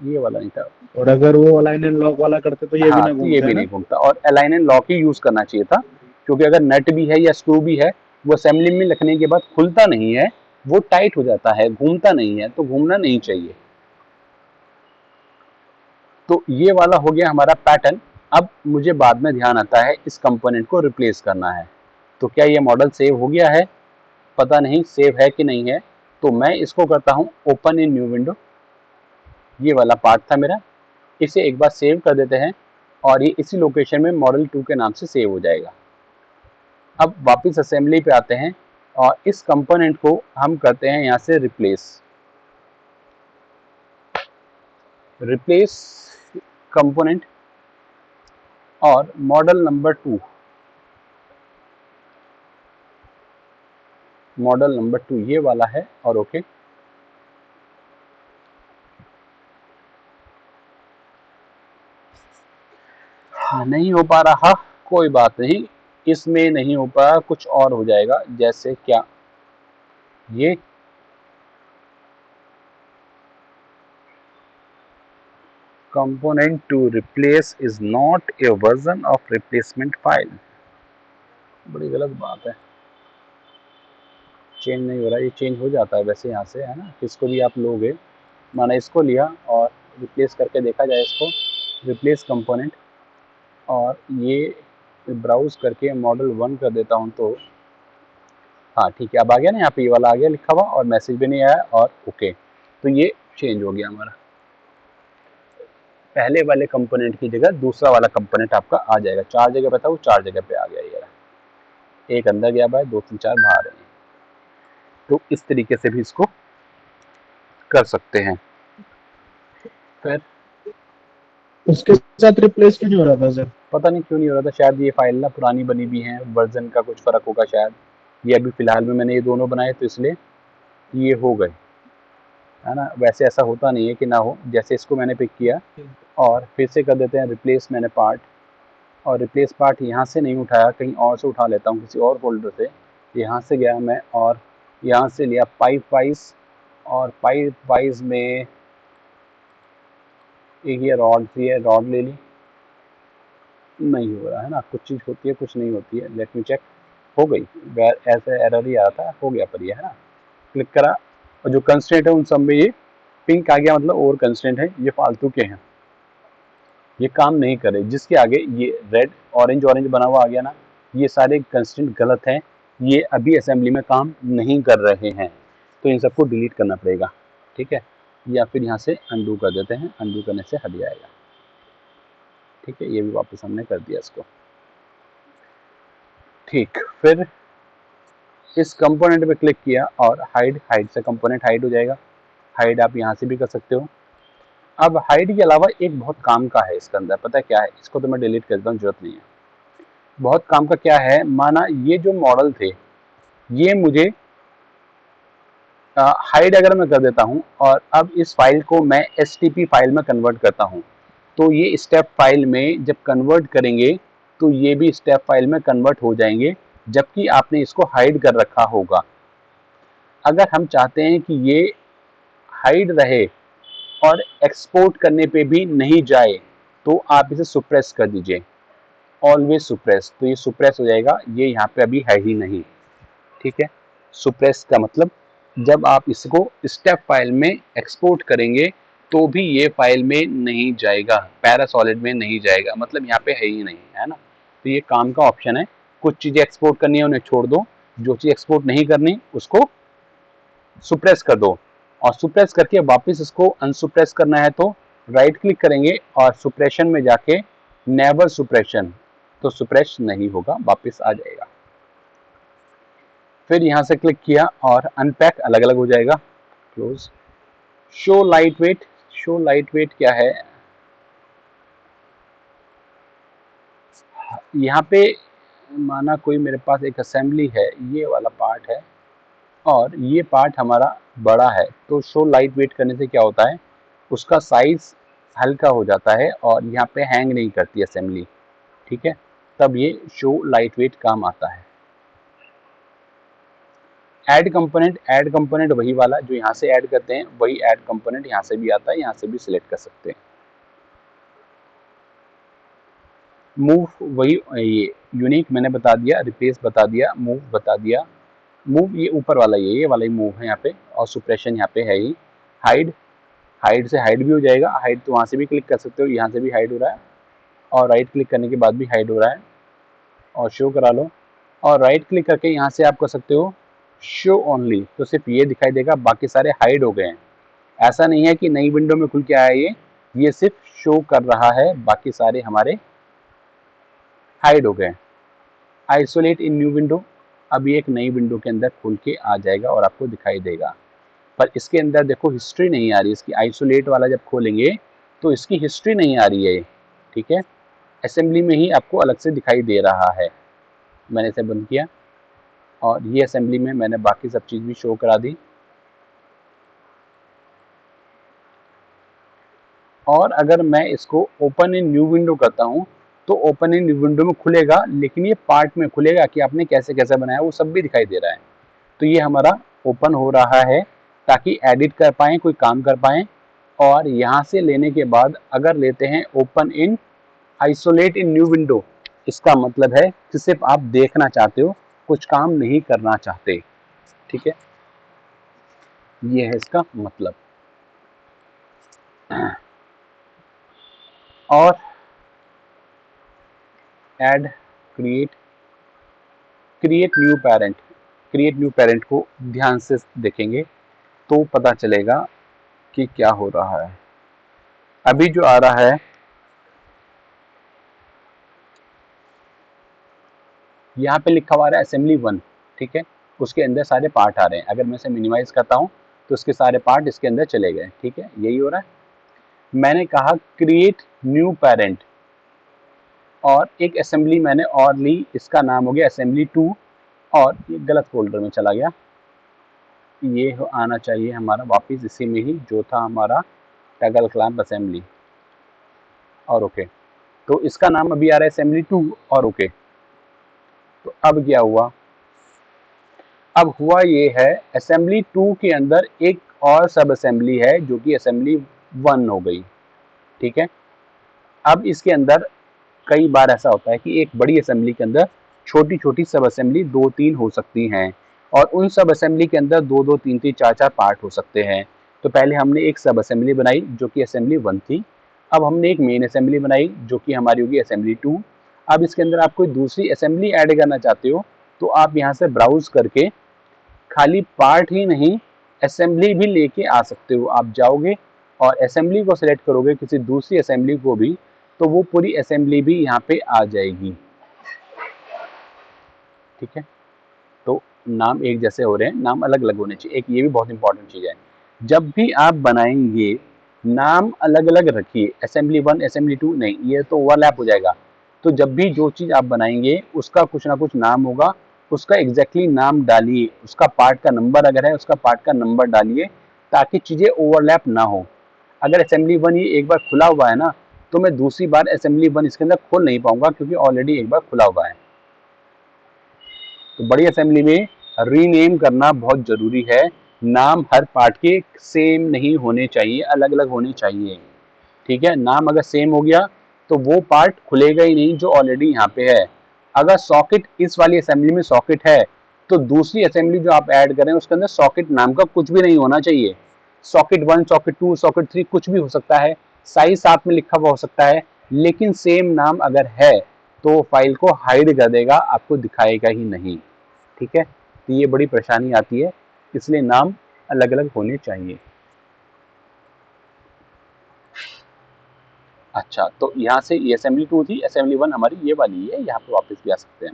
[SPEAKER 1] ये वाला नहीं था।
[SPEAKER 2] और अगर वो अलाइन एंड लॉक वाला करते तो ये भी
[SPEAKER 1] हाँ,
[SPEAKER 2] ना
[SPEAKER 1] तो ये
[SPEAKER 2] घूमते, है
[SPEAKER 1] भी
[SPEAKER 2] ना?
[SPEAKER 1] नहीं घूमता, और align and lock he use करना चाहिए था, क्योंकि अगर नट भी है या स्क्रू भी है वो असेंबली में रखने के बाद खुलता नहीं है, वो टाइट हो जाता है, घूमता नहीं है, तो घूमना नहीं चाहिए। तो ये वाला हो गया हमारा पैटर्न। अब मुझे बाद में ध्यान आता है इस कंपोनेंट को रिप्लेस करना है, तो क्या ये मॉडल सेव हो गया है, पता नहीं सेव है कि नहीं है। तो मैं इसको करता हूँ ओपन इन न्यू विंडो, ये वाला पार्ट था मेरा, इसे एक बार सेव कर देते हैं और ये इसी लोकेशन में मॉडल 2 के नाम से सेव हो जाएगा। अब वापस असेंबली पे आते हैं और इस कंपोनेंट को हम करते हैं यहाँ से रिप्लेस, रिप्लेस कंपोनेंट और मॉडल नंबर 2, मॉडल नंबर 2 ये वाला है और ओके। नहीं हो पा रहा, कोई बात नहीं, इसमें नहीं हो पा रहा, कुछ और हो जाएगा, जैसे क्या ये component to replace is not a version of replacement file, बड़ी गलत बात है, चेंज नहीं हो रहा, ये चेंज हो जाता है वैसे यहाँ से, है ना, किसको भी आप लोगे, माना इसको लिया और रिप्लेस करके देखा जाए इसको, रिप्लेस कंपोनेंट, और ये ब्राउज करके मॉडल 1 कर देता हूँ तो हाँ ठीक है, अब आ गया ना, यहाँ पे ये वाला आ गया लिखा हुआ और मैसेज भी नहीं आया और ओके, तो ये चेंज हो गया हमारा, पहले वाले कंपोनेंट की जगह दूसरा वाला कंपोनेंट आपका आ जाएगा, 4 जगह पे था वो 4 जगह पे आ गया, ये एक अंदर गया भाई, 2 3 4 बाहर है, तो इस तरीके से भी इसको कर सकते हैं। फिर
[SPEAKER 2] उसके साथ रिप्लेस क्यों नहीं हो रहा था सर?
[SPEAKER 1] पता नहीं क्यों नहीं हो रहा था, शायद ये फाइल ना पुरानी बनी भी है, वर्जन का कुछ फर्क होगा शायद, ये अभी फिलहाल में मैंने ये दोनों बनाए तो इसलिए ये हो गए, है ना, वैसे ऐसा होता नहीं है कि ना हो, जैसे इसको मैंने पिक किया और फिर से कर देते हैं रिप्लेस मैंने पार्ट, और रिप्लेस पार्ट यहाँ से नहीं उठाया, कहीं और से उठा लेता हूँ किसी और फोल्डर से, यहाँ से गया मैं और यहाँ से लिया पाइप वाइज, और पाइप वाइज में एक ये रॉड सी है, रॉड ले ली, नहीं हो रहा है ना, कुछ चीज़ होती है कुछ नहीं होती है, लेट मी चेक, हो गई, ऐसे एरर ही आ रहा था, हो गया पर ये, है ना, क्लिक करा और जो कंस्ट्रेंट है उन सब में ये पिंक आ गया, मतलब और कंस्ट्रेंट है, ये फालतू के हैं, ये काम नहीं करे, जिसके आगे ये रेड ऑरेंज ऑरेंज बना हुआ आ गया ना, ये सारे कंस्टेंट गलत हैं, ये अभी असेंबली में काम नहीं कर रहे हैं, तो इन सबको डिलीट करना पड़ेगा, ठीक है, या फिर यहाँ से अंडू कर देते हैं, अंडू करने से हट जाएगा, ठीक है, ये भी वापस हमने कर दिया इसको, ठीक। फिर इस कंपोनेंट पे क्लिक किया और हाइड, हाइड से कंपोनेंट हाइड हो जाएगा, हाइड आप यहाँ से भी कर सकते हो। अब हाइड के अलावा एक बहुत काम का है इसके अंदर, पता है क्या है, इसको तो मैं डिलीट कर देता हूँ, जरूरत नहीं है, बहुत काम का क्या है, माना ये जो मॉडल थे ये मुझे हाइड अगर मैं कर देता हूँ और अब इस फाइल को मैं एसटीपी फाइल में कन्वर्ट करता हूँ, तो ये स्टेप फाइल में जब कन्वर्ट करेंगे तो ये भी स्टेप फाइल में कन्वर्ट हो जाएंगे, जबकि आपने इसको हाइड कर रखा होगा। अगर हम चाहते हैं कि ये हाइड रहे और एक्सपोर्ट करने पे भी नहीं जाए, तो आप इसे सुप्रेस कर दीजिए, ऑलवेज सुप्रेस, तो ये सुप्रेस हो जाएगा, ये यहाँ पे अभी है ही नहीं, ठीक है, सुप्रेस का मतलब जब आप इसको स्टेप फाइल में एक्सपोर्ट करेंगे तो भी ये फाइल में नहीं जाएगा, पैरासॉलिड में नहीं जाएगा, मतलब यहाँ पे है ही नहीं, है ना, तो ये काम का ऑप्शन है, कुछ चीज़ें एक्सपोर्ट करनी है उन्हें छोड़ दो, जो चीज़ एक्सपोर्ट नहीं करनी उसको सुप्रेस कर दो, और सुप्रेस करके वापस इसको अनसुप्रेस करना है तो राइट क्लिक करेंगे और सुप्रेशन में जाके नेवर सुप्रेशन, तो सुप्रेस नहीं होगा, वापस आ जाएगा। फिर यहाँ से क्लिक किया और अनपैक अलग अलग हो जाएगा, close. Show light weight, show light weight क्या है, यहाँ पे माना कोई मेरे पास एक असेंबली है, ये वाला पार्ट है और ये पार्ट हमारा बड़ा है, तो शो लाइट वेट करने से क्या होता है, उसका साइज हल्का हो जाता है और यहाँ पे हैंग नहीं करती असेंबली, ठीक है, तब ये शो लाइट वेट काम आता है। ऐड कंपोनेंट वही वाला जो यहाँ से ऐड करते हैं, वही ऐड कंपोनेंट यहाँ से भी आता है, यहाँ से भी सिलेक्ट कर सकते हैं। मूव वही, ये यूनिक मैंने बता दिया, रिप्लेस बता दिया, मूव बता दिया। मूव ये ऊपर वाला ये वाला ही मूव है यहाँ पे, और सुप्रेशन यहाँ पे है ही। हाइड, हाइड से हाइड भी हो जाएगा, हाइड तो वहाँ से भी क्लिक कर सकते हो, यहाँ से भी हाइड हो रहा है और राइट क्लिक करने के बाद भी हाइड हो रहा है, और शो करा लो और राइट क्लिक करके यहाँ से आप कर सकते हो शो ओनली, तो सिर्फ ये दिखाई देगा, बाकी सारे हाइड हो गए हैं। ऐसा नहीं है कि नई विंडो में खुल के आया ये सिर्फ शो कर रहा है, बाकी सारे हमारे हाइड हो गए। आइसोलेट इन न्यू विंडो, अब ये एक नई विंडो के अंदर खुल के आ जाएगा और आपको दिखाई देगा, पर इसके अंदर देखो हिस्ट्री नहीं आ रही इसकी। आइसोलेट वाला जब खोलेंगे तो इसकी हिस्ट्री नहीं आ रही है, ठीक है, असेंबली में ही आपको अलग से दिखाई दे रहा है। मैंने इसे बंद किया और ये असेंबली में मैंने बाकी सब चीज़ भी शो करा दी। और अगर मैं इसको ओपन इन न्यू विंडो करता हूँ तो ओपन इन न्यू विंडो में खुलेगा, लेकिन ये पार्ट में खुलेगा कि आपने कैसे कैसे बनाया वो सब भी दिखाई दे रहा है। तो ये हमारा ओपन हो रहा है ताकि एडिट कर पाएँ, कोई काम कर पाएँ। और यहाँ से लेने के बाद अगर लेते हैं open in isolate in new window, इसका मतलब है कि सिर्फ आप देखना चाहते हो, कुछ काम नहीं करना चाहते, ठीक है, ये है इसका मतलब। और add create create new parent को ध्यान से देखेंगे तो पता चलेगा कि क्या हो रहा है। अभी जो आ रहा है यहाँ पे लिखा हुआ है असेंबली 1, ठीक है, उसके अंदर सारे पार्ट आ रहे हैं। अगर मैं इसे मिनिमाइज करता हूँ तो उसके सारे पार्ट इसके अंदर चले गए, ठीक है, यही हो रहा है। मैंने कहा क्रिएट न्यू पेरेंट और एक असेंबली मैंने और ली, इसका नाम हो गया असेंबली 2 और ये गलत फोल्डर में चला गया। ये आना चाहिए हमारा वापस इसी में ही जो था हमारा टगल क्लैंप असेंबली, और ओके। तो इसका नाम अभी आ रहा है असेंबली 2 और ओके। तो अब क्या हुआ, अब हुआ ये है असेंबली 2 के अंदर एक और सब असेंबली है जो कि असेंबली 1 हो गई, ठीक है। अब इसके अंदर कई बार ऐसा होता है कि एक बड़ी असेंबली के अंदर छोटी छोटी सब असेंबली 2-3 हो सकती हैं, और उन सब असेंबली के अंदर 2-2, 3-3, 4-4 पार्ट हो सकते हैं। तो पहले हमने एक सब असेंबली बनाई जो कि असेंबली 1 थी, अब हमने एक मेन असेंबली बनाई जो कि हमारी होगी असेंबली 2। अब इसके अंदर आप कोई दूसरी असेंबली ऐड करना चाहते हो तो आप यहाँ से ब्राउज करके खाली पार्ट ही नहीं असेंबली भी लेके आ सकते हो। आप जाओगे और असेंबली को सिलेक्ट करोगे, किसी दूसरी असेंबली को भी, तो वो पूरी असेंबली भी यहाँ पे आ जाएगी, ठीक है। तो नाम एक जैसे हो रहे हैं, नाम अलग अलग होने चाहिए, एक ये भी बहुत इंपॉर्टेंट चीज़ है। जब भी आप बनाएंगे नाम अलग अलग रखिए, असेंबली 1 असेंबली 2 नहीं, ये तो ओवरलैप हो जाएगा। तो जब भी जो चीज़ आप बनाएंगे उसका कुछ ना कुछ नाम होगा, उसका एग्जैक्टली नाम डालिए, उसका पार्ट का नंबर अगर है उसका पार्ट का नंबर डालिए ताकि चीज़ें ओवरलैप ना हो। अगर असेंबली 1 ये एक बार खुला हुआ है ना, तो मैं दूसरी बार असेंबली 1 इसके अंदर खोल नहीं पाऊंगा क्योंकि ऑलरेडी एक बार खुला हुआ है। तो बड़ी असेंबली में रीनेम करना बहुत ज़रूरी है। नाम हर पार्ट के सेम नहीं होने चाहिए, अलग अलग होने चाहिए, ठीक है। नाम अगर सेम हो गया तो वो पार्ट खुलेगा ही नहीं जो ऑलरेडी यहाँ पे है। अगर सॉकेट इस वाली असेंबली में सॉकेट है तो दूसरी असेंबली जो आप ऐड करें उसके अंदर सॉकेट नाम का कुछ भी नहीं होना चाहिए। सॉकेट 1, सॉकेट 2, सॉकेट 3 कुछ भी हो सकता है, साइज साथ में लिखा हुआ हो सकता है, लेकिन सेम नाम अगर है तो फाइल को हाइड कर देगा, आपको दिखाएगा ही नहीं, ठीक है। तो ये बड़ी परेशानी आती है, इसलिए नाम अलग अलग होने चाहिए। अच्छा, तो यहाँ से ये असेंबली 2 थी, असेंबली 1 हमारी ये वाली है, यहाँ पे वापस भी आ सकते हैं।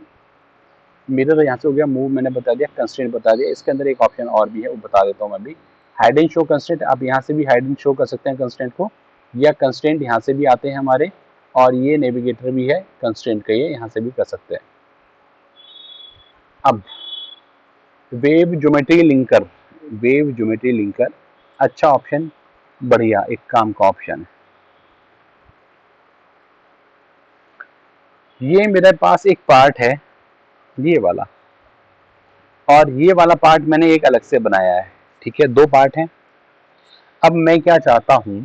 [SPEAKER 1] मिरर यहाँ से हो गया, मूव मैंने बता दिया, कंस्ट्रेंट बता दिया। इसके अंदर एक ऑप्शन और भी है वो बता देता हूँ मैं अभी, हाइड एंड शो कंस्ट्रेंट। आप यहाँ से भी हाइड एंड शो कर सकते हैं कंस्ट्रेंट को, या कंस्ट्रेंट यहाँ से भी आते हैं हमारे, और ये नेविगेटर भी है, कंस्ट्रेंट का, ये यहाँ से भी कर सकते हैं। अब wave geometry linker, wave geometry linker अच्छा ऑप्शन, बढ़िया एक काम का ऑप्शन है। ये मेरे पास एक पार्ट है ये वाला, और ये वाला पार्ट मैंने एक अलग से बनाया है, ठीक है, दो पार्ट हैं। अब मैं क्या चाहता हूं,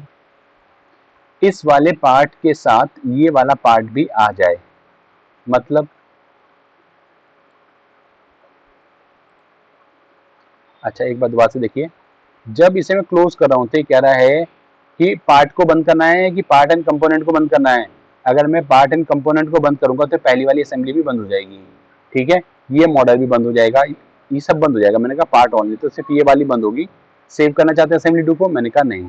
[SPEAKER 1] इस वाले पार्ट के साथ ये वाला पार्ट भी आ जाए, मतलब अच्छा एक बार दोबारा से देखिए, जब इसे मैं क्लोज कर रहा हूं तो ये कह रहा है कि पार्ट को बंद करना है कि पार्ट एंड कंपोनेंट को बंद करना है। अगर मैं पार्ट एंड कंपोनेंट को बंद करूंगा तो पहली वाली असेंबली भी बंद हो जाएगी, ठीक है, ये मॉडल भी बंद हो जाएगा, ये सब बंद हो जाएगा। मैंने कहा पार्ट ओनली, तो सिर्फ ये वाली बंद होगी। सेव करना चाहते हैं असेंबली 2 को, मैंने कहा नहीं।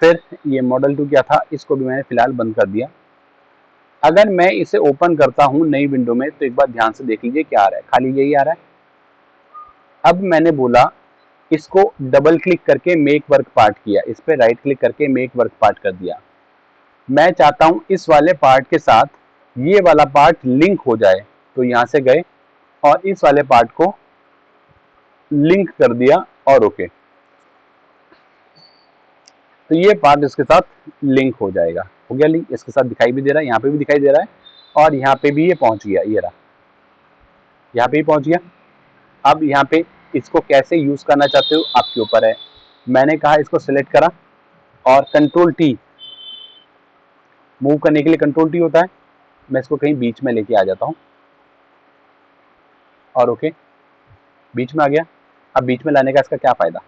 [SPEAKER 1] फिर ये मॉडल 2 क्या था, इसको भी मैंने फिलहाल बंद कर दिया। अगर मैं इसे ओपन करता हूं नई विंडो में तो एक बार ध्यान से देख लीजिए क्या आ रहा है, खाली यही आ रहा है। अब मैंने बोला इसको डबल क्लिक करके मेक वर्क पार्ट किया, इस पे राइट क्लिक करके मेक वर्क पार्ट कर दिया। मैं चाहता हूं इस वाले पार्ट के साथ ये वाला पार्ट लिंक हो जाए, तो यहां से गए और इस वाले पार्ट को लिंक कर दिया और ओके, तो ये पार्ट इसके साथ लिंक हो जाएगा। हो गया लिंक, इसके साथ दिखाई भी दे रहा है, यहाँ पे भी दिखाई दे रहा है, और यहाँ पे भी ये पहुंच गया, ये रहा, यहाँ पे भी पहुंच गया। अब यहाँ पे इसको कैसे यूज करना चाहते हो आपके ऊपर है। मैंने कहा इसको सिलेक्ट करा और कंट्रोल टी, मूव करने के लिए कंट्रोल टी होता है। मैं इसको कहीं बीच में लेके आ जाता हूँ और ओके, बीच में आ गया। अब बीच में लाने का इसका क्या फायदा,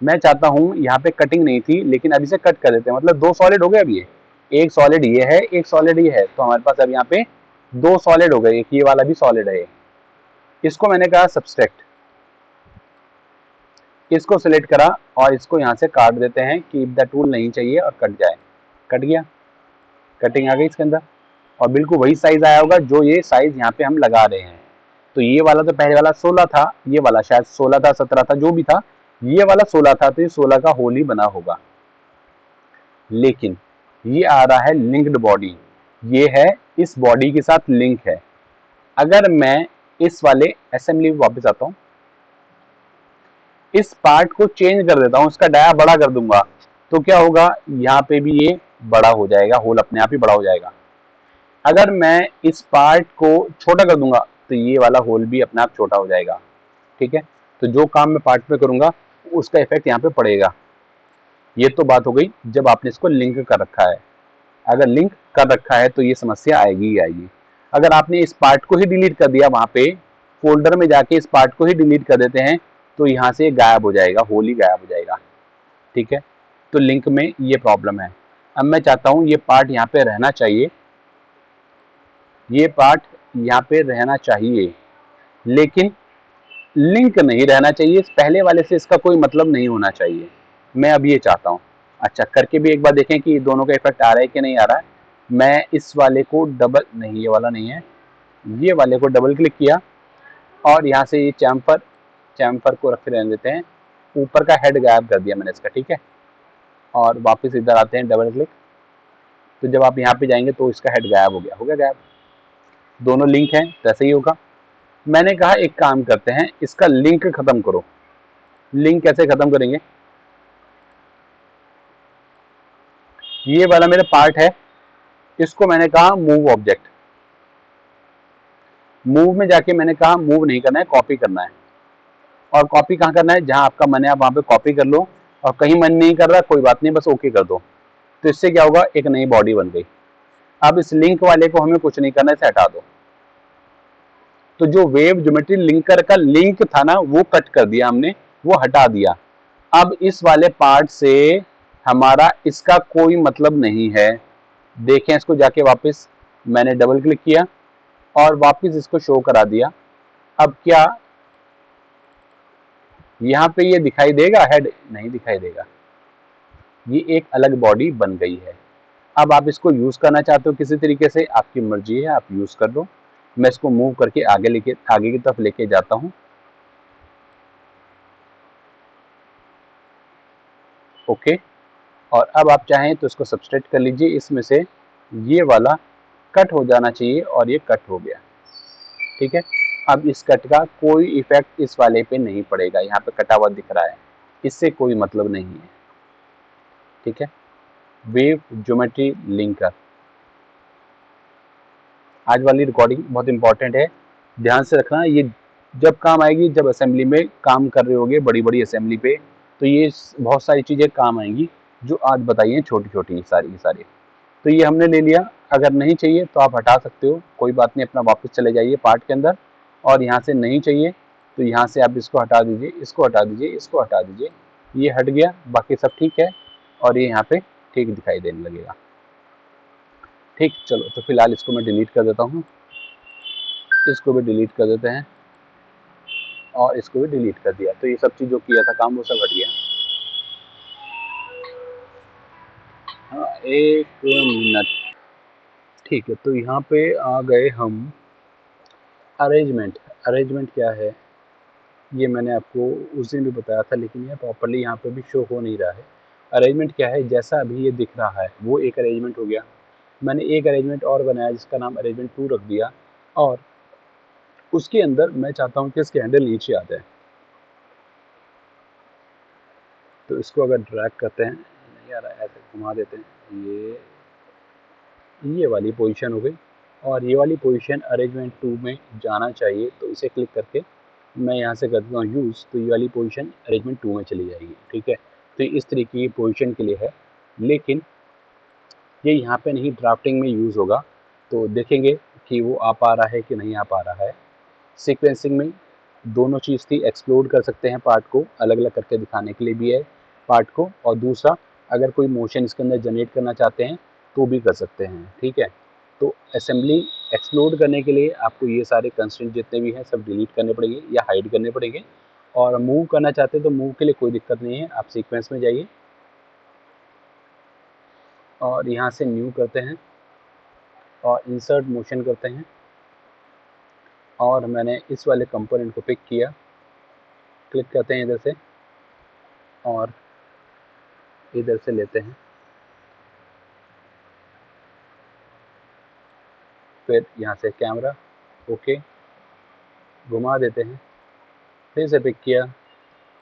[SPEAKER 1] मैं चाहता हूँ यहाँ पे कटिंग नहीं थी लेकिन अभी से कट कर देते हैं, मतलब दो सॉलिड हो गए। अब ये एक सॉलिड ये है, एक सॉलिड ये है, तो हमारे पास अब यहाँ पे दो सॉलिड हो गए, एक ये वाला भी सॉलिड है। इसको मैंने कहा सब्सट्रैक्ट, इसको सिलेक्ट करा और इसको यहाँ से काट देते हैं, कीप द टूल नहीं चाहिए और कट जाए, कट गया, कटिंग आ गई इसके अंदर, और बिल्कुल वही साइज आया होगा जो ये साइज यहाँ पे हम लगा रहे हैं। तो ये वाला तो पहले वाला 16 था, ये वाला शायद 16 था 17 था, जो भी था, ये वाला 16 था, तो ये 16 का होल ही बना होगा। लेकिन ये आ रहा है लिंक्ड बॉडी, ये है इस बॉडी के साथ लिंक है। अगर मैं इस वाले असेंबली में वापस आता हूं, इस पार्ट को चेंज कर देता हूं, इसका डाया बड़ा कर दूंगा, तो क्या होगा, यहाँ पे भी ये बड़ा हो जाएगा, होल अपने आप ही बड़ा हो जाएगा। अगर मैं इस पार्ट को छोटा कर दूंगा तो ये वाला होल भी अपने आप छोटा हो जाएगा, ठीक है। तो जो काम मैं पार्ट में करूंगा उसका इफेक्ट यहाँ पे पड़ेगा। ये तो बात हो गई जब आपने इसको लिंक कर रखा है। अगर लिंक कर रखा है तो ये समस्या आएगी ही आएगी। अगर आपने इस पार्ट को ही डिलीट कर दिया, वहां पे फोल्डर में जाके इस पार्ट को ही डिलीट कर देते हैं, तो यहाँ से गायब हो जाएगा, होल ही गायब हो जाएगा, ठीक है। तो लिंक में ये प्रॉब्लम है। अब मैं चाहता हूँ ये पार्ट यहाँ पे रहना चाहिए, ये पार्ट यहाँ पे रहना चाहिए, लेकिन लिंक नहीं रहना चाहिए, इस पहले वाले से इसका कोई मतलब नहीं होना चाहिए। मैं अब ये चाहता हूँ। अच्छा करके भी एक बार देखें कि दोनों का इफेक्ट आ रहा है कि नहीं आ रहा है। मैं इस वाले को डबल नहीं, ये वाला नहीं है, ये वाले को डबल क्लिक किया और यहाँ से ये चैम्फर, चैम्फर को रखे रहने देते हैं, ऊपर का हेड गायब कर दिया मैंने इसका, ठीक है। और वापस इधर आते हैं, डबल क्लिक, तो जब आप यहाँ पे जाएंगे तो इसका हेड गायब हो गया, हो गया गायब। दोनों लिंक हैं तो ऐसे ही होगा। मैंने कहा एक काम करते हैं, इसका लिंक खत्म करो। लिंक कैसे खत्म करेंगे, ये वाला मेरा पार्ट है, इसको मैंने कहा मूव ऑब्जेक्ट, मूव में जाके मैंने कहा मूव नहीं करना है, कॉपी करना है। और कॉपी कहाँ करना है, जहां आपका मन है आप वहां पे कॉपी कर लो, और कहीं मन नहीं कर रहा कोई बात नहीं, बस ओके कर दो। तो इससे क्या होगा, एक नई बॉडी बन गई। अब इस लिंक वाले को हमें कुछ नहीं करना है, इसे हटा दो। तो जो वेव ज्योमेट्री लिंकर का लिंक था ना, वो कट कर दिया हमने, वो हटा दिया। अब इस वाले पार्ट से हमारा इसका कोई मतलब नहीं है। देखें इसको जाके वापस, मैंने डबल क्लिक किया और वापस इसको शो करा दिया। अब क्या यहाँ पे ये दिखाई देगा, हेड नहीं दिखाई देगा, ये एक अलग बॉडी बन गई है। अब आप इसको यूज करना चाहते हो किसी तरीके से, आपकी मर्जी है, आप यूज कर दो। मैं इसको मूव करके आगे की तरफ लेके जाता हूँ, ओके। और अब आप चाहें तो इसको सब्सट्रैक्ट कर लीजिए, इसमें से ये वाला कट हो जाना चाहिए और ये कट हो गया, ठीक है। अब इस कट का कोई इफेक्ट इस वाले पे नहीं पड़ेगा, यहाँ पे कटा हुआ दिख रहा है, इससे कोई मतलब नहीं है, ठीक है। वेव ज्योमेट्री लिंकर, आज वाली रिकॉर्डिंग बहुत इंपॉर्टेंट है, ध्यान से रखना, ये जब काम आएगी जब असेंबली में काम कर रहे होगे, बड़ी बड़ी असेंबली पे, तो ये बहुत सारी चीज़ें काम आएंगी जो आज बताइए, छोटी छोटी सारी। तो ये हमने ले लिया, अगर नहीं चाहिए तो आप हटा सकते हो, कोई बात नहीं, अपना वापस चले जाइए पार्ट के अंदर, और यहाँ से नहीं चाहिए तो यहाँ से आप इसको हटा दीजिए, इसको हटा दीजिए, इसको हटा दीजिए, ये हट गया, बाकी सब ठीक है, और ये यहाँ पे ठीक दिखाई देने लगेगा, ठीक। चलो तो फिलहाल इसको मैं डिलीट कर देता हूँ, इसको भी डिलीट कर देते हैं, और इसको भी डिलीट कर दिया, तो ये सब चीज़ जो किया था काम वो सब हट गया। हाँ, एक मिनट, ठीक है। तो यहाँ पे आ गए हम अरेंजमेंट क्या है, ये मैंने आपको उस दिन भी बताया था, लेकिन ये प्रॉपर्ली यहाँ पे भी शो हो नहीं रहा है। अरेंजमेंट क्या है, जैसा अभी ये दिख रहा है वो एक अरेंजमेंट हो गया, मैंने एक अरेंजमेंट और बनाया जिसका नाम अरेंजमेंट 2 रख दिया, और उसके अंदर मैं चाहता हूँ कि इसके हैंडल नीचे आ जाए, तो इसको अगर ड्रैग करते हैं, नहीं आ रहा है, ऐसे घुमा देते हैं, ये वाली पोजीशन हो गई, और ये वाली पोजीशन अरेंजमेंट 2 में जाना चाहिए, तो इसे क्लिक करके मैं यहाँ से कर देता हूँ यूज़, तो ये वाली पोजीशन अरेंजमेंट 2 में चली जाएगी, ठीक है। तो इस तरीके की पोजीशन के लिए है, लेकिन ये यहाँ पे नहीं, ड्राफ्टिंग में यूज़ होगा, तो देखेंगे कि वो आ पा रहा है कि नहीं आ पा रहा है। सीक्वेंसिंग में दोनों चीज़ थी, एक्सप्लोड कर सकते हैं पार्ट को, अलग अलग करके दिखाने के लिए भी है पार्ट को, और दूसरा अगर कोई मोशन इसके अंदर जनरेट करना चाहते हैं तो भी कर सकते हैं, ठीक है। तो असेंबली एक्सप्लोड करने के लिए आपको ये सारे कंस्ट्रेंट जितने भी हैं सब डिलीट करने पड़ेंगे या हाइड करने पड़ेंगे, और मूव करना चाहते हैं तो मूव के लिए कोई दिक्कत नहीं है, आप सीक्वेंस में जाइए और यहाँ से न्यू करते हैं और इंसर्ट मोशन करते हैं, और मैंने इस वाले कंपोनेंट को पिक किया, क्लिक करते हैं इधर से और इधर से लेते हैं, फिर यहाँ से कैमरा ओके घुमा देते हैं, फिर से पिक किया,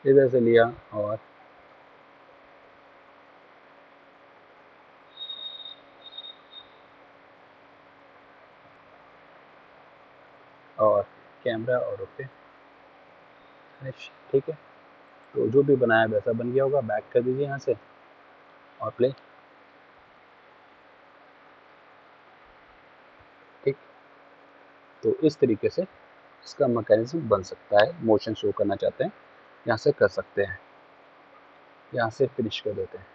[SPEAKER 1] इधर से लिया और कैमरा और ओके फिनिश, ठीक है। तो जो भी बनाया वैसा बन गया होगा, बैक कर दीजिए यहाँ से और प्ले, ठीक। तो इस तरीके से इसका मैकेनिज्म बन सकता है, मोशन शो करना चाहते हैं यहाँ से कर सकते हैं, यहाँ से फिनिश कर देते हैं।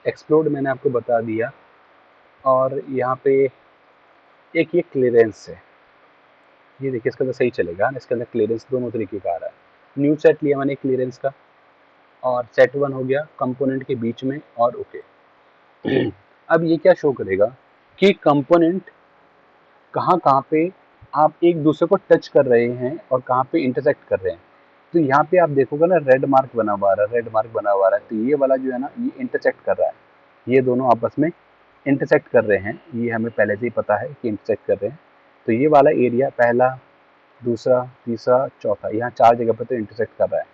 [SPEAKER 1] एक्सप्लोड मैंने आपको बता दिया, और यहाँ पे एक ये क्लियरेंस है, ये देखिए इसके अंदर सही चलेगा, इसके अंदर क्लियरेंस दोनों तरीके का आ रहा है। न्यू सेट लिया मैंने क्लियरेंस का, और सेट 1 हो गया कंपोनेंट के बीच में, और ओके। अब ये क्या शो करेगा कि कंपोनेंट कहाँ कहाँ पे आप एक दूसरे को टच कर रहे हैं और कहाँ पे इंटरसेक्ट कर रहे हैं। तो यहाँ पे आप देखोगे ना, रेड मार्क बना हुआ है, रेड मार्क बना हुआ है, तो ये वाला जो है ना, ये इंटरसेक्ट कर रहा है, ये दोनों आपस में इंटरसेक्ट कर रहे हैं, ये हमें पहले से ही पता है कि इंटरसेक्ट कर रहे हैं। तो ये वाला एरिया पहला, दूसरा, तीसरा, चौथा, यहाँ 4 जगह पर तो इंटरसेक्ट कर रहा है,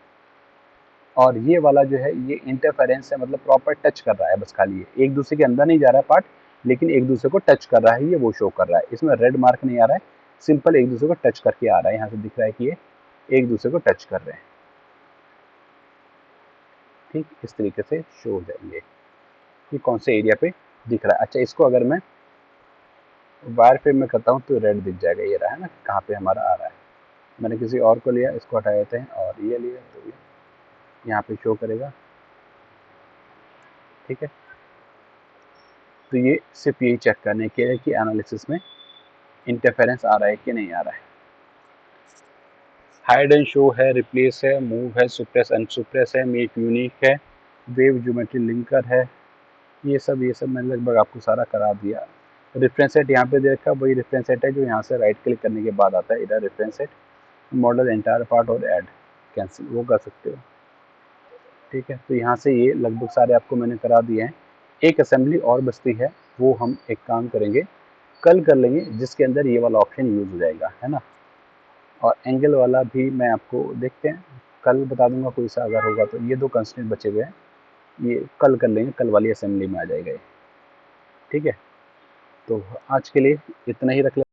[SPEAKER 1] और ये वाला जो है ये इंटरफेरेंस है, मतलब प्रॉपर टच कर रहा है, बस खाली ये एक दूसरे के अंदर नहीं जा रहा है पार्ट, लेकिन एक दूसरे को टच कर रहा है, ये वो शो कर रहा है। इसमें रेड मार्क नहीं आ रहा है, सिंपल एक दूसरे को टच करके आ रहा है, यहाँ से दिख रहा है कि ये एक दूसरे को टच कर रहे हैं, ठीक। इस तरीके से शो हो जाएंगे कि कौन से एरिया पे दिख रहा है। अच्छा, इसको अगर मैं वायर फ्रेम में करता हूँ तो रेड दिख जाएगा, ये रहा है ना कहाँ पे हमारा आ रहा है। मैंने किसी और को लिया, इसको हटा देते हैं, और ये लिया तो ये यहाँ पे शो करेगा, ठीक है। तो ये सिर्फ यही चेक करने के लिए कि एनालिसिस में इंटरफेरेंस आ रहा है कि नहीं आ रहा है। हाइड एंड शो है, रिप्लेस है, मूव है, सुप्रेस अनसुप्रेस है, मेक यूनिक है, वेव ज्योमेट्री लिंकर है, ये सब मैंने लगभग आपको सारा करा दिया। रेफरेंस सेट यहाँ पे देखा, वही रेफरेंस सेट है जो यहाँ से राइट क्लिक करने के बाद आता है, इधर reference set, model entire part और ऐड कैंसिल वो कर सकते हो, ठीक है, तो यहाँ से ये लगभग सारे आपको मैंने करा दिए हैं। एक असेंबली और बचती है, वो हम एक काम करेंगे कल कर लेंगे, जिसके अंदर ये वाला ऑप्शन यूज़ हो जाएगा, है ना। और एंगल वाला भी मैं आपको देखते हैं कल बता दूंगा, कोई सा अगर होगा तो। ये 2 कंस्ट्रेंट बचे हुए हैं, ये कल कर लेंगे, कल वाली असेंबली में आ जाएगा ये। ठीक है, तो आज के लिए इतना ही रख लें।